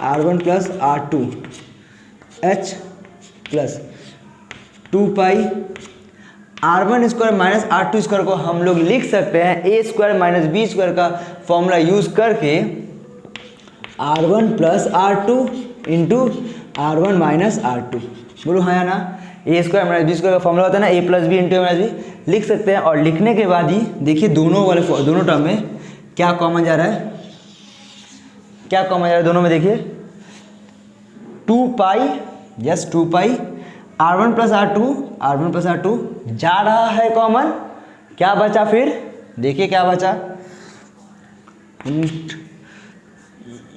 R1 plus R2 H plus 2 pi R1 square minus R2 square को हम लोग लिख सकते हैं ए स्क्वायर माइनस बी स्क्वायर का फॉर्मूला यूज करके R1 plus R2 into R1 minus R2। बोलो हाँ या ना। ए स्क्वायर माइनस बी स्क्वायर का फॉर्मूला होता है ना, ए प्लस बी इंटू ए माइनस बी, लिख सकते हैं। और लिखने के बाद ही देखिए दोनों टर्म में क्या कॉमन जा रहा है, क्या कॉमन जा रहा है दोनों में, देखिए 2 पाई, yes 2 pi R1 plus R2 जा रहा है कॉमन, क्या बचा फिर, देखिए क्या बचा,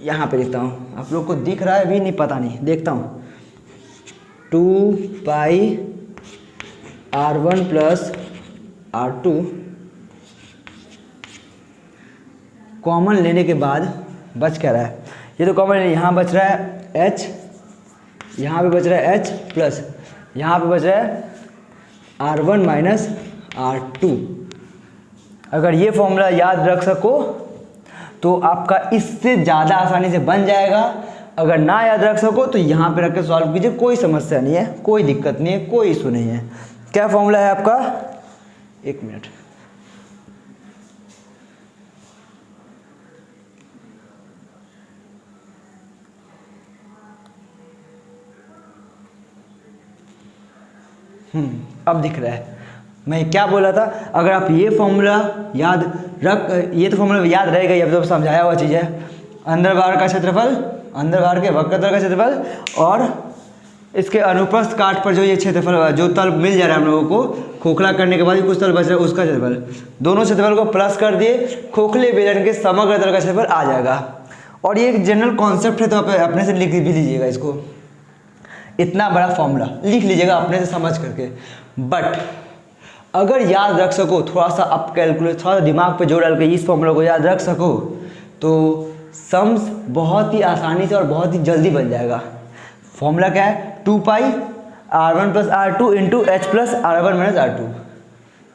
यहाँ पे लिखता हूँ, आप लोग को दिख रहा है भी नहीं पता नहीं, देखता हूँ, 2 pi R1 plus R2 common लेने के बाद बच क्या रहा है, ये तो कॉमन, यहाँ बच रहा है H, यहाँ पे बच रहा है H प्लस यहाँ पे बच रहा है R1 माइनस R2। अगर ये फॉर्मूला याद रख सको तो आपका इससे ज़्यादा आसानी से बन जाएगा। अगर ना याद रख सको तो यहाँ पे रख के सॉल्व कीजिए, कोई समस्या नहीं है, कोई दिक्कत नहीं है, कोई इशू नहीं है। क्या फॉर्मूला है आपका, 1 मिनट, अब दिख रहा है। मैं क्या बोला था, अगर आप ये फॉर्मूला याद रख, ये तो फॉर्मूला याद रहेगा, ये अब तो समझाया हुआ चीज़ है। अंदर बाहर का क्षेत्रफल, अंदर बाहर के वक्रतल का क्षेत्रफल और इसके अनुप्रस्थ काट पर जो ये क्षेत्रफल, जो तल मिल जा रहा है हम लोगों को, खोखला करने के बाद भी कुछ तल बच रहा है, उसका क्षेत्रफल, दोनों क्षेत्रफल को प्लस कर दिए, खोखले बेलन के समग्र तल का क्षेत्रफल आ जाएगा। और ये एक जनरल कॉन्सेप्ट है, तो आप अपने से लिख भी लीजिएगा इसको, इतना बड़ा फॉर्मूला लिख लीजिएगा अपने से समझ करके। बट अगर याद रख सको, थोड़ा सा आप कैलकुलेट, थोड़ा सा दिमाग पे जोर डाल के इस फॉर्मूला को याद रख सको, तो सम्स बहुत ही आसानी से और बहुत ही जल्दी बन जाएगा। फॉर्मूला क्या है, 2 pi r1 plus r2 into H plus r1 minus r2।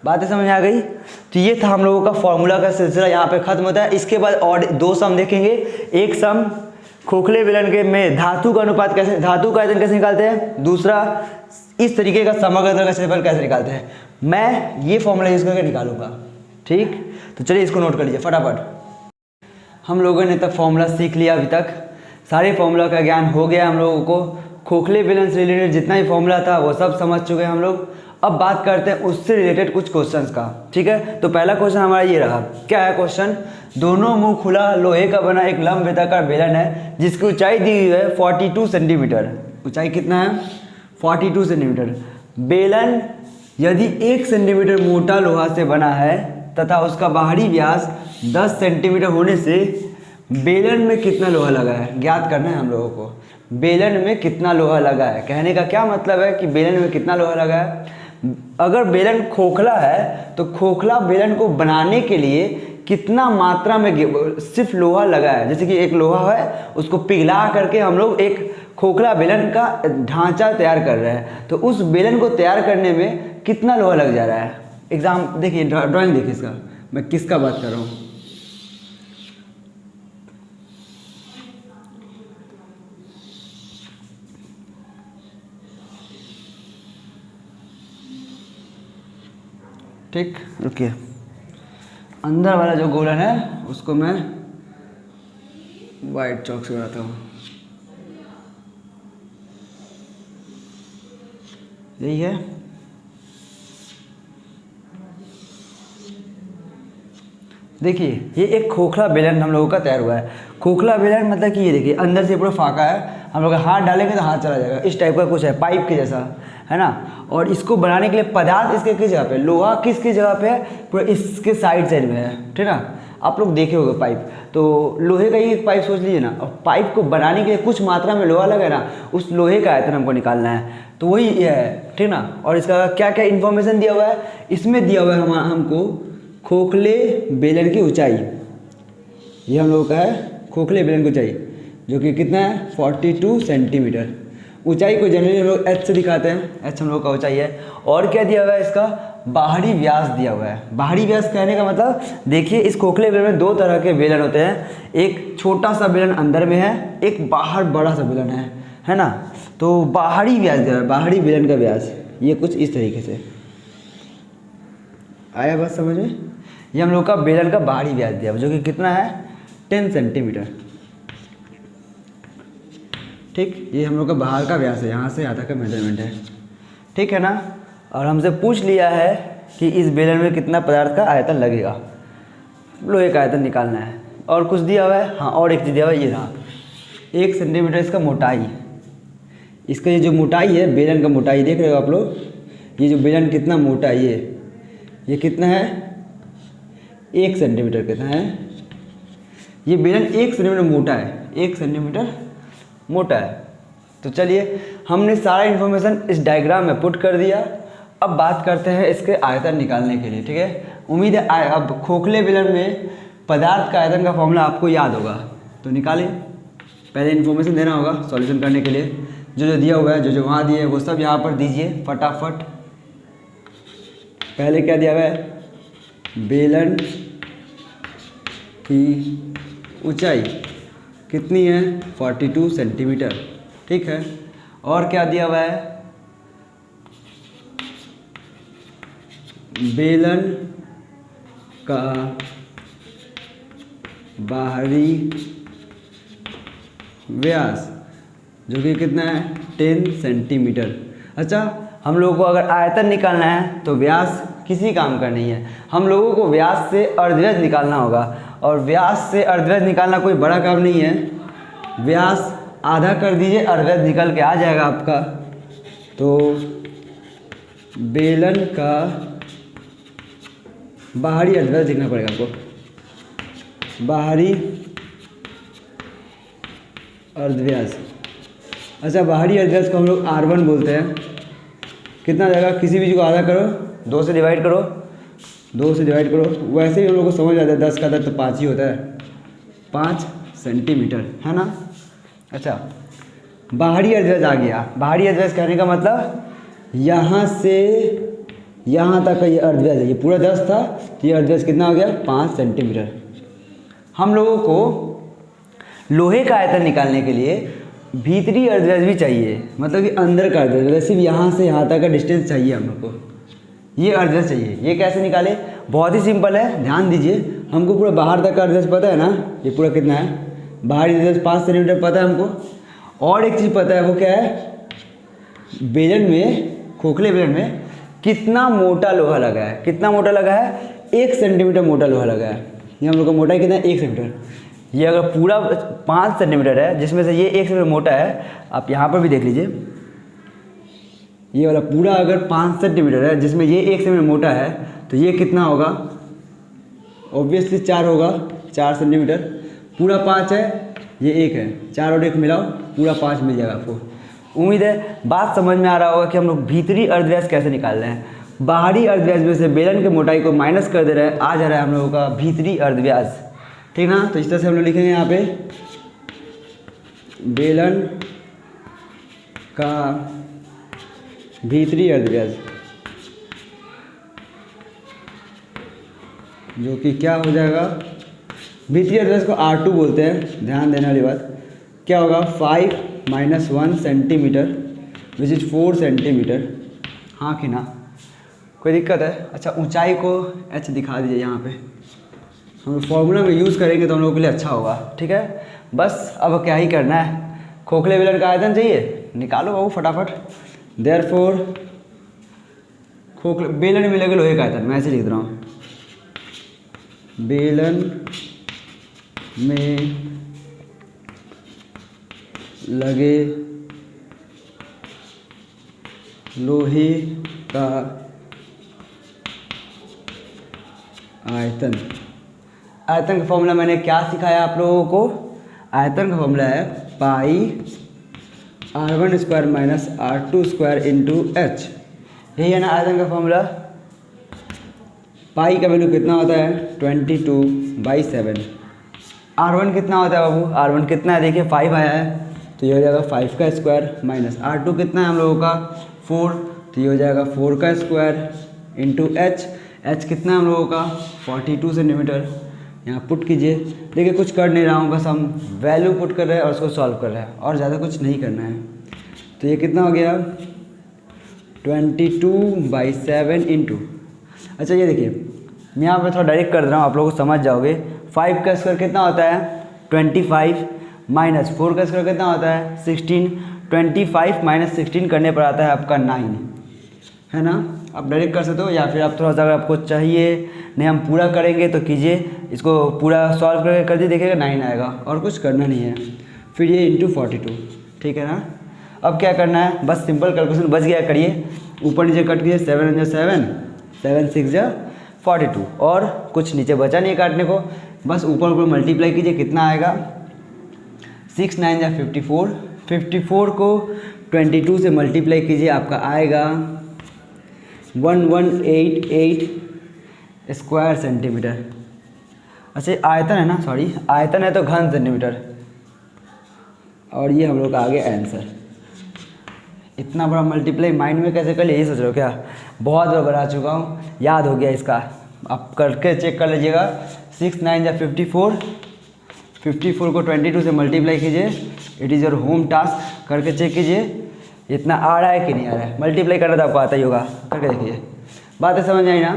बातें समझ आ गई? तो ये था हम लोगों का फॉर्मूला का सिलसिला, यहाँ पे खत्म होता है। इसके बाद और 2 सम देखेंगे। एक सम खोखले बेलन के में धातु का अनुपात कैसे, धातु का आयतन कैसे निकालते हैं, दूसरा इस तरीके का समग्र तल का क्षेत्रफल कैसे निकालते हैं। मैं ये फॉर्मूला यूज करके निकालूंगा, ठीक? तो चलिए इसको नोट कर लीजिए फटाफट। हम लोगों ने तब फॉर्मूला सीख लिया, अभी तक सारे फॉर्मूला का ज्ञान हो गया हम लोगों को। खोखले बेलन से रिलेटेड जितना भी फॉर्मूला था वो सब समझ चुके हैं हम लोग। अब बात करते हैं उससे रिलेटेड कुछ क्वेश्चंस का, ठीक है? तो पहला क्वेश्चन हमारा ये रहा। क्या है क्वेश्चन? दोनों मुंह खुला लोहे का बना एक लंब वृत्ताकार बेलन है जिसकी ऊंचाई दी हुई है 42 सेंटीमीटर। ऊंचाई कितना है? 42 सेंटीमीटर। बेलन यदि 1 सेंटीमीटर मोटा लोहा से बना है तथा उसका बाहरी व्यास 10 सेंटीमीटर होने से बेलन में कितना लोहा लगा है ज्ञात करना है हम लोगों को। बेलन में कितना लोहा लगा है, कहने का क्या मतलब है कि बेलन में कितना लोहा लगा है। अगर बेलन खोखला है तो खोखला बेलन को बनाने के लिए कितना मात्रा में सिर्फ लोहा लगा है। जैसे कि एक लोहा है, उसको पिघला करके हम लोग एक खोखला बेलन का ढांचा तैयार कर रहे हैं, तो उस बेलन को तैयार करने में कितना लोहा लग जा रहा है। एग्जाम देखिए, ड्राइंग देखिए इसका, मैं किसका बात कर रहा हूँ। ठीक, रुकिए। अंदर वाला जो गोलन है उसको मैं वाइट चौक से बनाता हूँ। यही है। देखिए ये एक खोखला बेलन हम लोगों का तैयार हुआ है। खोखला बेलन मतलब कि ये देखिए अंदर से पूरा फाका है, हम लोग हाथ डालेंगे तो हाथ चला जाएगा, इस टाइप का कुछ है, पाइप के जैसा है ना। और इसको बनाने के लिए पदार्थ इसके किस जगह पे, लोहा किसकी जगह पे है, पूरा इसके साइड में है, ठीक ना। आप लोग देखे होंगे पाइप, तो लोहे का ही एक पाइप सोच लीजिए ना, और पाइप को बनाने के लिए कुछ मात्रा में लोहा लगा ना, उस लोहे का आयतन हमको निकालना है, तो वही ये है, ठीक ना। और इसका क्या क्या इन्फॉर्मेशन दिया हुआ है, इसमें दिया हुआ है हमको खोखले बेलन की ऊंचाई। ये हम लोगों का है खोखले बेलन की ऊंचाई, जो कि कितना है 42 सेंटीमीटर। ऊंचाई को जनरली हम लोग एच से दिखाते हैं, एच हम लोग का ऊंचाई है। और क्या दिया हुआ है, इसका बाहरी व्यास दिया हुआ है। बाहरी व्यास कहने का मतलब देखिए, इस खोखले बेलन में 2 तरह के बेलन होते हैं, एक छोटा सा बेलन अंदर में है, एक बाहर बड़ा सा बेलन है ना। तो बाहरी व्यास दिया हुआ है, बाहरी बेलन का व्यास ये कुछ इस तरीके से आया, बात समझ में। ये हम लोग का बेलन का बाहरी व्यास दिया हुआ, जो कि कितना है 10 सेंटीमीटर, ठीक। ये हम लोग का बाहर का व्यास है, यहाँ से यहाँ तक का मेजरमेंट है, ठीक है ना। और हमसे पूछ लिया है कि इस बेलन में कितना पदार्थ का आयतन लगेगा, लोहे का आयतन निकालना है। और कुछ दिया हुआ है, हाँ और एक चीज़ दिया हुआ है, ये रहा 1 सेंटीमीटर इसका मोटाई। इसका ये जो मोटाई है, बेलन का मोटाई देख रहे हो आप लोग, ये जो बेलन कितना मोटा है, ये कितना है 1 सेंटीमीटर कितना है। ये बेलन 1 सेंटीमीटर मोटा है, 1 सेंटीमीटर मोटा है। तो चलिए हमने सारा इन्फॉर्मेशन इस डायग्राम में पुट कर दिया। अब बात करते हैं इसके आयतन निकालने के लिए, ठीक है। उम्मीद है अब खोखले बेलन में पदार्थ का आयतन का फॉर्मूला आपको याद होगा, तो निकालें। पहले इन्फॉर्मेशन देना होगा सॉल्यूशन करने के लिए, जो दिया हुआ है, जो वहाँ दिए है वो सब यहाँ पर दीजिए फटाफट। पहले क्या दिया हुआ है, बेलन की ऊंचाई कितनी है 42 सेंटीमीटर, ठीक है। और क्या दिया हुआ है, बेलन का बाहरी व्यास जो कि कितना है 10 सेंटीमीटर। अच्छा हम लोगों को अगर आयतन निकालना है तो व्यास किसी काम का नहीं है, हम लोगों को व्यास से अर्धव्यास निकालना होगा, और व्यास से अर्धव्यास निकालना कोई बड़ा काम नहीं है। व्यास आधा कर दीजिए, अर्धव्यास निकल के आ जाएगा आपका। तो बेलन का बाहरी अर्धव्यास देखना पड़ेगा आपको, बाहरी अर्धव्यास। अच्छा, बाहरी अर्धव्यास को हम लोग R1 बोलते हैं। कितना जाएगा, किसी भी चीज़ को आधा करो, 2 से डिवाइड करो, 2 से डिवाइड करो। वैसे ही हम लोग को समझ आता है 10 का 10 तो 5 ही होता है, 5 सेंटीमीटर, है ना। अच्छा, बाहरी अर्धव्यास आ गया। बाहरी अर्धव्यास कहने का मतलब यहाँ से यहाँ तक का ये अर्धव्यास है, ये पूरा 10 था तो ये अर्धव्यास कितना हो गया, 5 सेंटीमीटर। हम लोगों को लोहे का आयतन निकालने के लिए भीतरी अर्धव्यास भी चाहिए, मतलब कि अंदर का अर्धव्यास, सिर्फ यहाँ से यहाँ तक का डिस्टेंस चाहिए हम लोग को, ये अर्धव्यास चाहिए। ये कैसे निकाले, बहुत ही सिंपल है, ध्यान दीजिए। हमको पूरा बाहर तक का अर्धव्यास पता है ना, ये पूरा कितना है, बाहरी अर्धव्यास 5 सेंटीमीटर पता है हमको। और एक चीज़ पता है, वो क्या है, बेलन में, खोखले बेलन में कितना मोटा लोहा लगा है। कितना मोटा लगा है, 1 सेंटीमीटर मोटा लोहा लगा है। ये हम लोग का मोटाई कितना है, 1 सेंटीमीटर। ये अगर पूरा 5 सेंटीमीटर है, जिसमें से ये 1 सेंटीमीटर मोटा है, आप यहाँ पर भी देख लीजिए, ये वाला पूरा अगर 5 सेंटीमीटर है, जिसमें ये 1 सेंटीमीटर मोटा है, तो ये कितना होगा, ऑब्वियसली 4 होगा, 4 सेंटीमीटर। पूरा 5 है, ये 1 है, 4 और 1 मिलाओ, पूरा 5 मिल जाएगा आपको। उम्मीद है बात समझ में आ रहा होगा कि हम लोग भीतरी अर्धव्यास कैसे निकाल रहे हैं। बाहरी अर्धव्यास में से बेलन की मोटाई को माइनस कर दे रहे हैं, आ जा रहा है हम लोगों का भीतरी अर्धव्यास, ठीक ना। तो इस तरह से हम लोग लिखेंगे यहाँ पे, बेलन का भीतरी अर्धव्यास, जो कि क्या हो जाएगा, भीतरी अर्धव्यास को R2 बोलते हैं। ध्यान देने वाली बात क्या होगा, 5 - 1 सेंटीमीटर विच इज़ 4 सेंटीमीटर। हाँ कि ना, कोई दिक्कत है। अच्छा, ऊंचाई को h दिखा दीजिए यहाँ पे, हम फॉर्मूला में यूज़ करेंगे तो हम लोगों के लिए अच्छा होगा, ठीक है। बस अब क्या ही करना है, खोखले बेलन का आयतन चाहिए, निकालो बाबू फटाफट। देयरफॉर खोखले बेलन में मिलेगा लोहे का आयतन, मैं ऐसे लिख रहा हूँ, बेलन में लगे लोहे का आयतन। आयतन का फॉर्मूला मैंने क्या सिखाया आप लोगों को, आयतन का फॉर्मूला है पाई R1 square minus R2 square into H। यही है ना आयतन का फॉर्मूला। पाई का वैल्यू कितना होता है, 22/7। R1 कितना होता है बाबू, R1 कितना है, देखिए 5 आया है, तो ये हो जाएगा 5 का स्क्वायर, माइनस R2 कितना है हम लोगों का 4, तो ये हो जाएगा 4 का स्क्वायर इंटू H कितना है हम लोगों का 42 सेंटीमीटर। यहाँ पुट कीजिए, देखिए कुछ कर नहीं रहा हूँ, बस हम वैल्यू पुट कर रहे हैं और उसको सॉल्व कर रहे हैं, और ज़्यादा कुछ नहीं करना है। तो ये कितना हो गया, 22/7 इंटू, अच्छा ये देखिए मैं यहाँ पे थोड़ा डायरेक्ट कर दे रहा हूँ, आप लोग समझ जाओगे। 5 का स्क्वायर कितना होता है 25, माइनस 4 का स्क्वायर कितना होता है 16। 25 - 16 करने पर आता है आपका 9, है ना। आप डायरेक्ट कर सकते हो, या फिर आप थोड़ा सा अगर आपको चाहिए नहीं हम पूरा करेंगे तो कीजिए, इसको पूरा सॉल्व करके कर दिए, देखिएगा 9 आएगा, और कुछ करना नहीं है। फिर ये इंटू 42, ठीक है ना। अब क्या करना है, बस सिंपल कैलकुलेशन बच गया, करिए, ऊपर नीचे कट कीजिए, 7 × 7, 7 × 6 = 42, और कुछ नीचे बचा नहीं है काटने को, बस ऊपर ऊपर मल्टीप्लाई कीजिए, कितना आएगा 6 × 9 = 54। 54 को 22 से मल्टीप्लाई कीजिए, आपका आएगा 1188 स्क्वायर सेंटीमीटर। अच्छा आयतन है ना, सॉरी आयतन है तो घन सेंटीमीटर, और ये हम लोग का आ गया आंसर। इतना बड़ा मल्टीप्लाई माइंड में कैसे कर लिया, ये सोच रहे हो क्या, बहुत बार बना चुका हूँ, याद हो गया इसका। आप करके चेक कर लीजिएगा, 6 × 9 = 54, 54 को 22 से मल्टीप्लाई कीजिए, it is your home task, करके चेक कीजिए इतना आ रहा है कि नहीं आ रहा है। मल्टीप्लाई करना तो आपको आता ही होगा, करके देखिए, बातें समझ आई ना।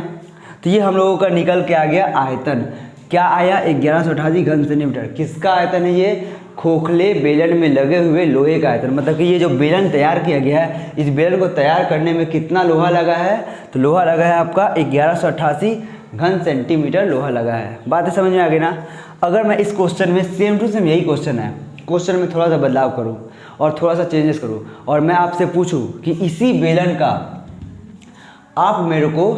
तो ये हम लोगों का निकल के आ गया आयतन। क्या आया 1188 घन सेंटीमीटर। किसका आयतन है ये? खोखले बेलन में लगे हुए लोहे का आयतन। मतलब कि ये जो बेलन तैयार किया गया है, इस बेलन को तैयार करने में कितना लोहा लगा है? तो लोहा लगा है आपका 1188 घन सेंटीमीटर लोहा लगा है। बातें समझ में आ गई ना। अगर मैं इस क्वेश्चन में सेम टू सेम यही क्वेश्चन है, क्वेश्चन में थोड़ा सा बदलाव करूँ और थोड़ा सा चेंजेस करूँ और मैं आपसे पूछूँ कि इसी बेलन का आप मेरे को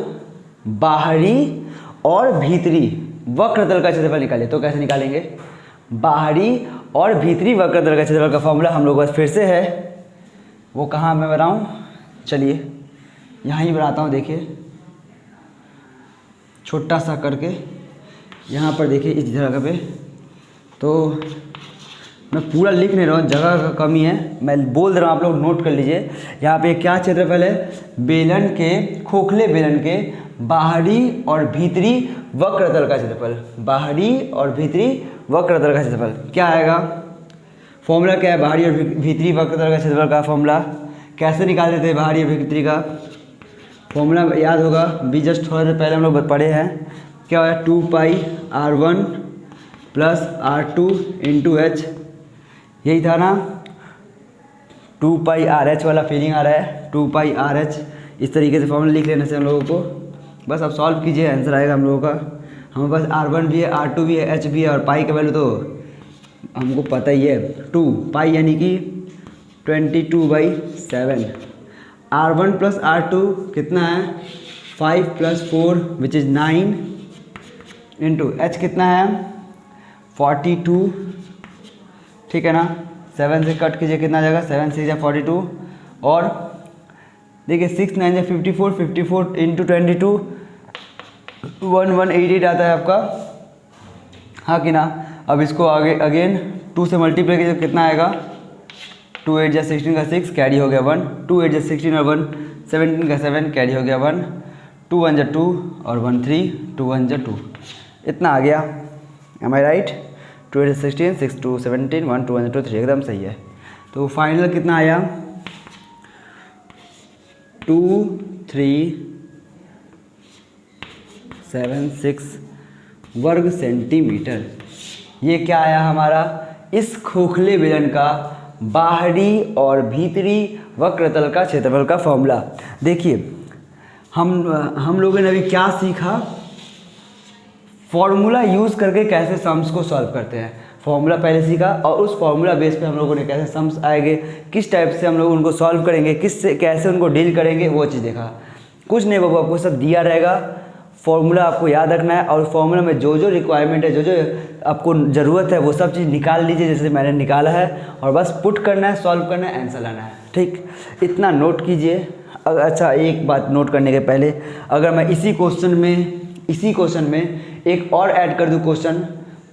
बाहरी और भीतरी वक्रतल का क्षेत्रफल निकालिए, तो कैसे निकालेंगे? बाहरी और भीतरी वक्रतल का क्षेत्रफल का फॉर्मूला हम लोग पास फिर से है। वो कहाँ मैं बनाऊँ? चलिए यहाँ ही बनाता हूँ। देखिए छोटा सा करके यहाँ पर देखिए इस जगह पे, तो मैं पूरा लिख नहीं रहा हूँ, जगह का कमी है, मैं बोल दे रहा हूँ, आप लोग नोट कर लीजिए। यहाँ पे क्या क्षेत्रफल है? बेलन के, खोखले बेलन के बाहरी और भीतरी वक्रतल का क्षेत्रफल। बाहरी और भीतरी वक्रतल का क्षेत्रफल क्या आएगा? फॉर्मूला क्या है बाहरी और भीतरी वक्रतल का क्षेत्रफल का? फॉर्मूला कैसे निकाल देते हैं बाहरी और भीतरी का? फॉर्मूला याद होगा, भी जस्ट थोड़ा देर पहले हम लोग पढ़े हैं। क्या है? 2πr1 plus r2 into H, यही था ना? 2πrh वाला फीलिंग आ रहा है, 2πrh। इस तरीके से फॉर्मूला लिख लेने से हम लोगों को बस अब सॉल्व कीजिए, आंसर आएगा हम लोगों का। हमारे पास r1 भी है, r2 भी है, h भी है, और पाई का वैल्यू तो हमको पता ही है 2 पाई यानी कि 22/7। r1 प्लस r2 कितना है? 5 + 4 विच इज़ 9 इंटू h कितना है? 42। ठीक है ना? 7 से कट कीजिए, कितना जाएगा? 7 6 42, और देखिए 6 9 54, 54 इंटू 22 1188 आता है आपका, हाँ कि ना? अब इसको आगे अगेन 2 से मल्टीप्लाई कीजिए, कितना आएगा? 2 8 जा 16 का 6 कैरी हो गया 1, 2 8 जा 16 और 1 17 का 7 कैरी हो गया 1, 2 1 जा 2 और 1 3, 2 1 जा 2, इतना आ गया। एम आई राइट? 2 8 16, 6 2 17, 1 2 1 2 3, एकदम सही है। तो फाइनल कितना आया? 2376 वर्ग सेंटीमीटर। ये क्या आया हमारा? इस खोखले बेलन का बाहरी और भीतरी वक्रतल का क्षेत्रफल का फॉर्मूला। देखिए हम लोगों ने अभी क्या सीखा? फॉर्मूला यूज़ करके कैसे सम्स को सॉल्व करते हैं। फॉर्मूला पहले सीखा, और उस फॉर्मूला बेस पे हम लोगों ने कैसे सम्स आएंगे, किस टाइप से हम लोग उनको सॉल्व करेंगे, कैसे उनको डील करेंगे, वो चीज़ देखा। कुछ नहीं बाबू, आपको सब दिया रहेगा, फॉर्मूला आपको याद रखना है, और फॉर्मूला में जो जो रिक्वायरमेंट है, जो जो आपको ज़रूरत है, वो सब चीज़ निकाल लीजिए जैसे मैंने निकाला है, और बस पुट करना है, सॉल्व करना है, आंसर लाना है। ठीक, इतना नोट कीजिए। अच्छा, एक बात नोट करने के पहले, अगर मैं इसी क्वेश्चन में एक और ऐड कर दूँ क्वेश्चन,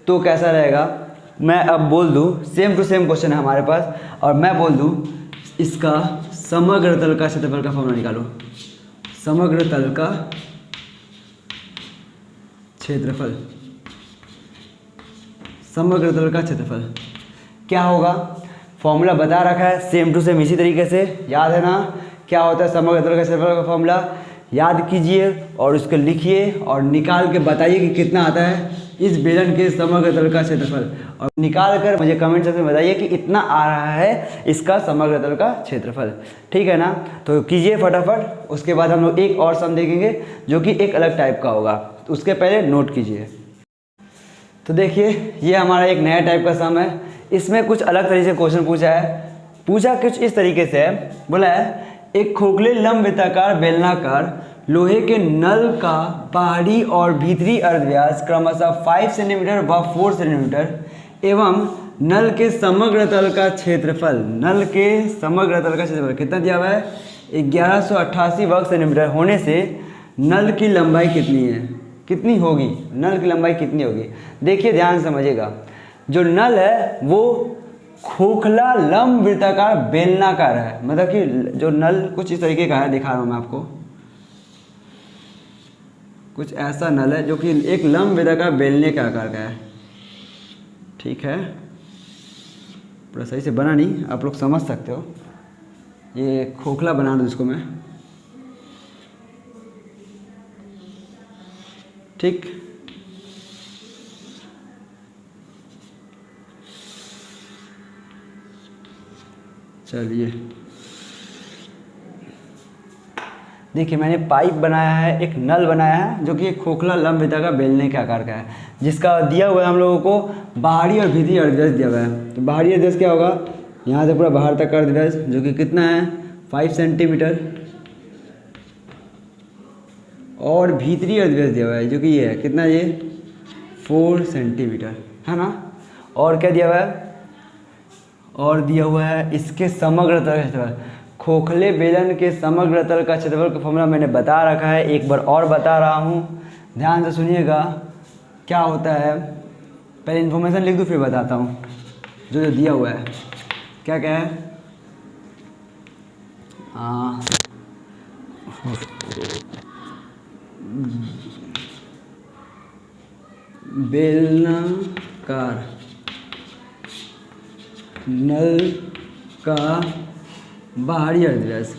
तो कैसा रहेगा? मैं अब बोल दूँ सेम टू सेम क्वेश्चन है हमारे पास, और मैं बोल दूँ इसका समग्र तल का क्षेत्रफल का फॉर्मूला निकालो। समग्र तल का क्षेत्रफल, समग्र तल का क्षेत्रफल क्या होगा? फॉर्मूला बता रखा है सेम टू सेम, इसी तरीके से याद है ना? क्या होता है समग्र तल का क्षेत्रफल का फॉर्मूला? याद कीजिए और उसको लिखिए और निकाल के बताइए कि कितना आता है इस बेलन के समग्र तल का क्षेत्रफल, और निकाल कर मुझे कमेंट सेक्शन में बताइए कि इतना आ रहा है इसका समग्र तल का क्षेत्रफल। ठीक है ना? तो कीजिए फटाफट। उसके बाद हम लोग एक और सम देखेंगे जो कि एक अलग टाइप का होगा, तो उसके पहले नोट कीजिए। तो देखिए ये हमारा एक नया टाइप का सम है। इसमें कुछ अलग तरीके से क्वेश्चन पूछा है। पूछा कुछ इस तरीके से है, बोला है एक खोखले लंबवृत्ताकार बेलनाकार लोहे के नल का बाहरी और भीतरी अर्धव्यास क्रमशः 5 सेंटीमीटर व 4 सेंटीमीटर एवं नल के समग्र तल का क्षेत्रफल, नल के समग्र तल का क्षेत्रफल कितना दिया हुआ है? 1188 वर्ग सेंटीमीटर होने से नल की लंबाई कितनी है, कितनी होगी? नल की लंबाई कितनी होगी? देखिए ध्यान समझिएगा, जो नल है वो खोखला लंबवृत्ताकार बेलनाकार है, मतलब कि जो नल कुछ इस तरीके का है, दिखा रहा हूँ मैं आपको। कुछ ऐसा नल है जो कि एक लंबवृत्ताकार बेलने के आकार का है। ठीक है, पूरा सही से बना नहीं, आप लोग समझ सकते हो। ये खोखला बना दूँ इसको मैं। ठीक, चलिए देखिए, मैंने पाइप बनाया है, एक नल बनाया है जो कि एक खोखला लंबवृत्ताकार का बेलने के आकार का है, जिसका दिया हुआ है हम लोगों को बाहरी और भीतरी अर्धव्यास दिया हुआ है। तो बाहरी अर्धव्यास क्या होगा, यहाँ से पूरा बाहर तक का अर्धव्यास जो कि कितना है 5 सेंटीमीटर, और भीतरी अर्धव्यास दिया हुआ है जो कि ये है कितना, ये 4 सेंटीमीटर है ना। और क्या दिया हुआ है, और दिया हुआ है इसके समग्र तल का क्षेत्रफल। खोखले बेलन के समग्र तल का क्षेत्रफल का फॉर्मूला मैंने बता रखा है, एक बार और बता रहा हूँ, ध्यान से सुनिएगा। क्या होता है, पहले इन्फॉर्मेशन लिख दूँ फिर बताता हूँ जो जो दिया हुआ है। क्या क्या है, बेलनाकार नल का बाहरी अर्धव्यास,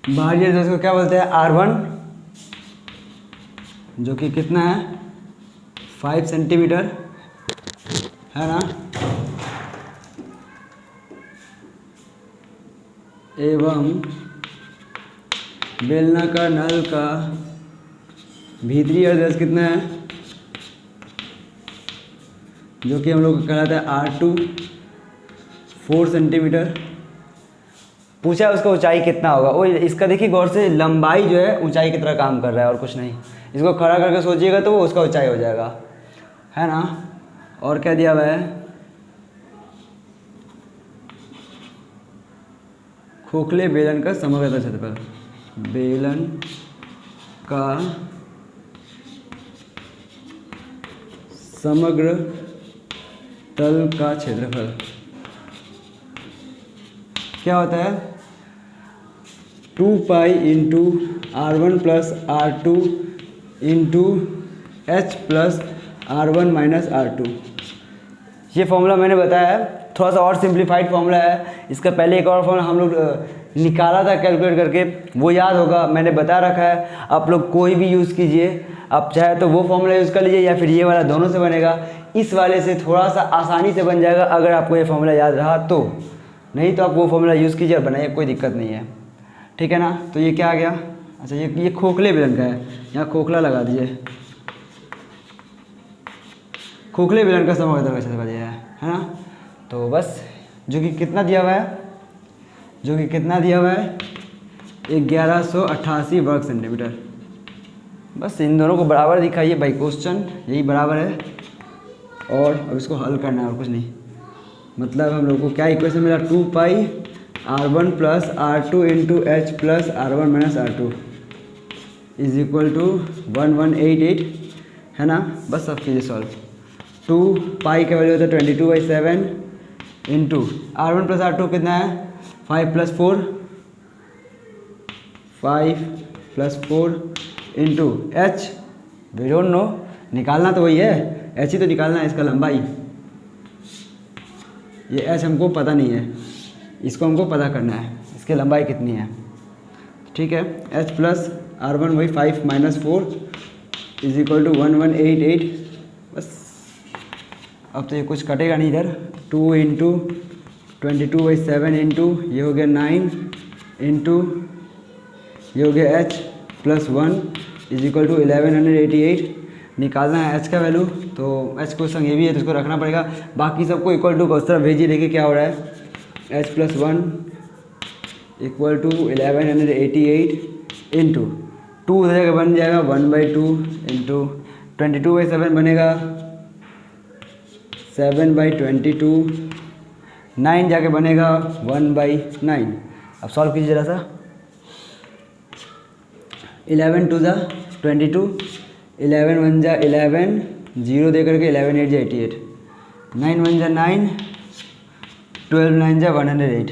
बाहरी अर्धव्यास को क्या बोलते हैं, R1, जो कि कितना है 5 सेंटीमीटर है ना, एवं बेलनाकार नल का भीतरी अर्धव्यास कितना है, जो कि हम लोग को कहलाता है R2, 4 सेंटीमीटर। पूछा उसका ऊंचाई कितना होगा, वो इसका देखिए गौर से, लंबाई जो है ऊंचाई की तरह काम कर रहा है और कुछ नहीं। इसको खड़ा करके सोचिएगा तो वो उसका ऊंचाई हो जाएगा, है ना। और क्या दिया हुआ है, खोखले बेलन का समग्र तल क्षेत्रफल, बेलन का समग्र तल का क्षेत्रफल क्या होता है, 2 pi into R1 plus R2 into H plus R1 minus R2। ये फॉर्मूला मैंने बताया है, थोड़ा सा और सिंप्लीफाइड फॉर्मूला है। इसका पहले एक और फॉर्मूला हम लोग निकाला था कैलकुलेट करके, वो याद होगा, मैंने बता रखा है। आप लोग कोई भी यूज़ कीजिए, आप चाहे तो वो फॉर्मूला यूज़ कर लीजिए या फिर ये वाला, दोनों से बनेगा। इस वाले से थोड़ा सा आसानी से बन जाएगा अगर आपको ये फॉर्मूला याद रहा तो, नहीं तो आप वो फॉर्मूला यूज़ कीजिए और बनाइए, कोई दिक्कत नहीं है, ठीक है ना। तो ये क्या आ गया, अच्छा ये खोखले बेलन का है, यहाँ खोखला लगा दीजिए, खोखले बेलन का समग्र तल का क्षेत्रफल है ना। तो बस जो कि कितना दिया हुआ है, जो कि कितना दिया हुआ है 1188 वर्ग सेंटीमीटर। बस इन दोनों को बराबर दिखाइए बाई क्वेश्चन, यही बराबर है, और अब इसको हल करना है और कुछ नहीं। मतलब हम लोग को क्या इक्वेशन मिला, 2 pi R1 plus R2 into H plus R1 minus R2 is equal to 1188 है ना। बस सब कीजिए सॉल्व। 2 पाई का वैल्यू होता है 22/7 इंटू R1 प्लस R2 कितना है 5 plus 4 into H, we don't know, निकालना तो वही है, H ही तो निकालना है, इसका लंबाई। ये H हमको पता नहीं है, इसको हमको पता करना है, इसकी लंबाई कितनी है, ठीक है। H प्लस R1 वही 5 माइनस 4 इज इक्वल टू 1188। बस अब तो ये कुछ कटेगा नहीं इधर, 2 इंटू 22/7 इंटू ये हो गया 9 इंटू ये हो गया H plus 1 is equal to 1188। निकालना है H का वैल्यू, तो H क्वेश्चन ये भी है तो इसको रखना पड़ेगा। बाकी सबको इक्वल टू उस तरफ भेजिए, देखिए क्या हो रहा है। H plus 1 equal to 1188 into 2 जगह बन जाएगा 1/2 इंटू 22/7 बनेगा 7/22, 9 जाके बनेगा 1/9। अब सॉल्व कीजिए जरा सा। 11 2 × 22, 11 1 × 11, 0 दे करके 11 8 × 88, 9 1 × 9, 12 9 × 108,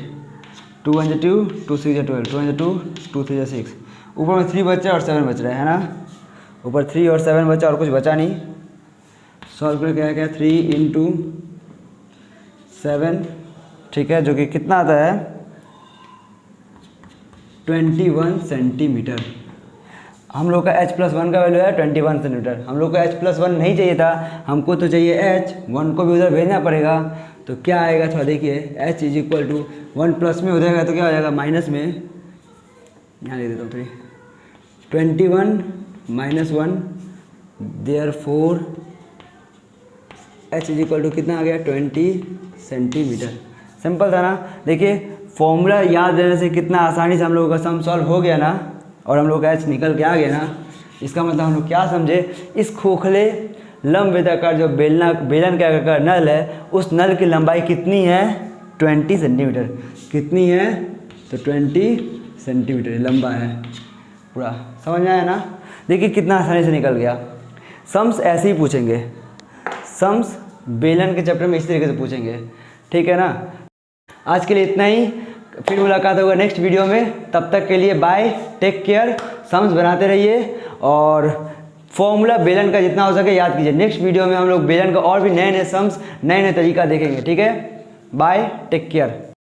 2 1 × 2, 2 6 × 12, 2 1 × 2, 2 3 × 6। ऊपर में 3 बचा और 7 बच रहा है ना, ऊपर 3 और 7 बचा और कुछ बचा नहीं। सॉल्व करके क्या क्या 3 इंटू 7, ठीक है, जो कि कितना आता है 21 सेंटीमीटर। हम लोग का h+1 का वैल्यू है 21 सेंटीमीटर। हम लोग को h+1 नहीं चाहिए था, हमको तो चाहिए h, 1 को भी उधर भेजना पड़ेगा। तो क्या आएगा थोड़ा देखिए, h is equal to 1 plus में हो जाएगा तो क्या हो जाएगा माइनस में, यहाँ लिख देता हूँ 21 minus 1, therefore h is equal to कितना आ गया 20 सेंटीमीटर। सिंपल था ना। देखिए फॉर्मूला याद रहने से कितना आसानी से हम लोगों का सम सॉल्व हो गया ना, और हम लोग का h निकल के आ गया ना। इसका मतलब हम लोग क्या समझे, इस खोखले लंबवृत्ताकार जो बेलन का आकार नल है, उस नल की लंबाई कितनी है 20 सेंटीमीटर। कितनी है तो 20 सेंटीमीटर लंबा है पूरा। समझ में आया ना। देखिए कितना आसानी से निकल गया। सम्स ऐसे ही पूछेंगे, सम्स बेलन के चैप्टर में इस तरीके से पूछेंगे, ठीक है ना। आज के लिए इतना ही, फिर मुलाकात होगा नेक्स्ट वीडियो में। तब तक के लिए बाय, टेक केयर। सम्स बनाते रहिए और फॉर्मूला बेलन का जितना हो सके याद कीजिए। नेक्स्ट वीडियो में हम लोग बेलन का और भी नए नए सम्स, नए नए तरीका देखेंगे, ठीक है। Bye, take care.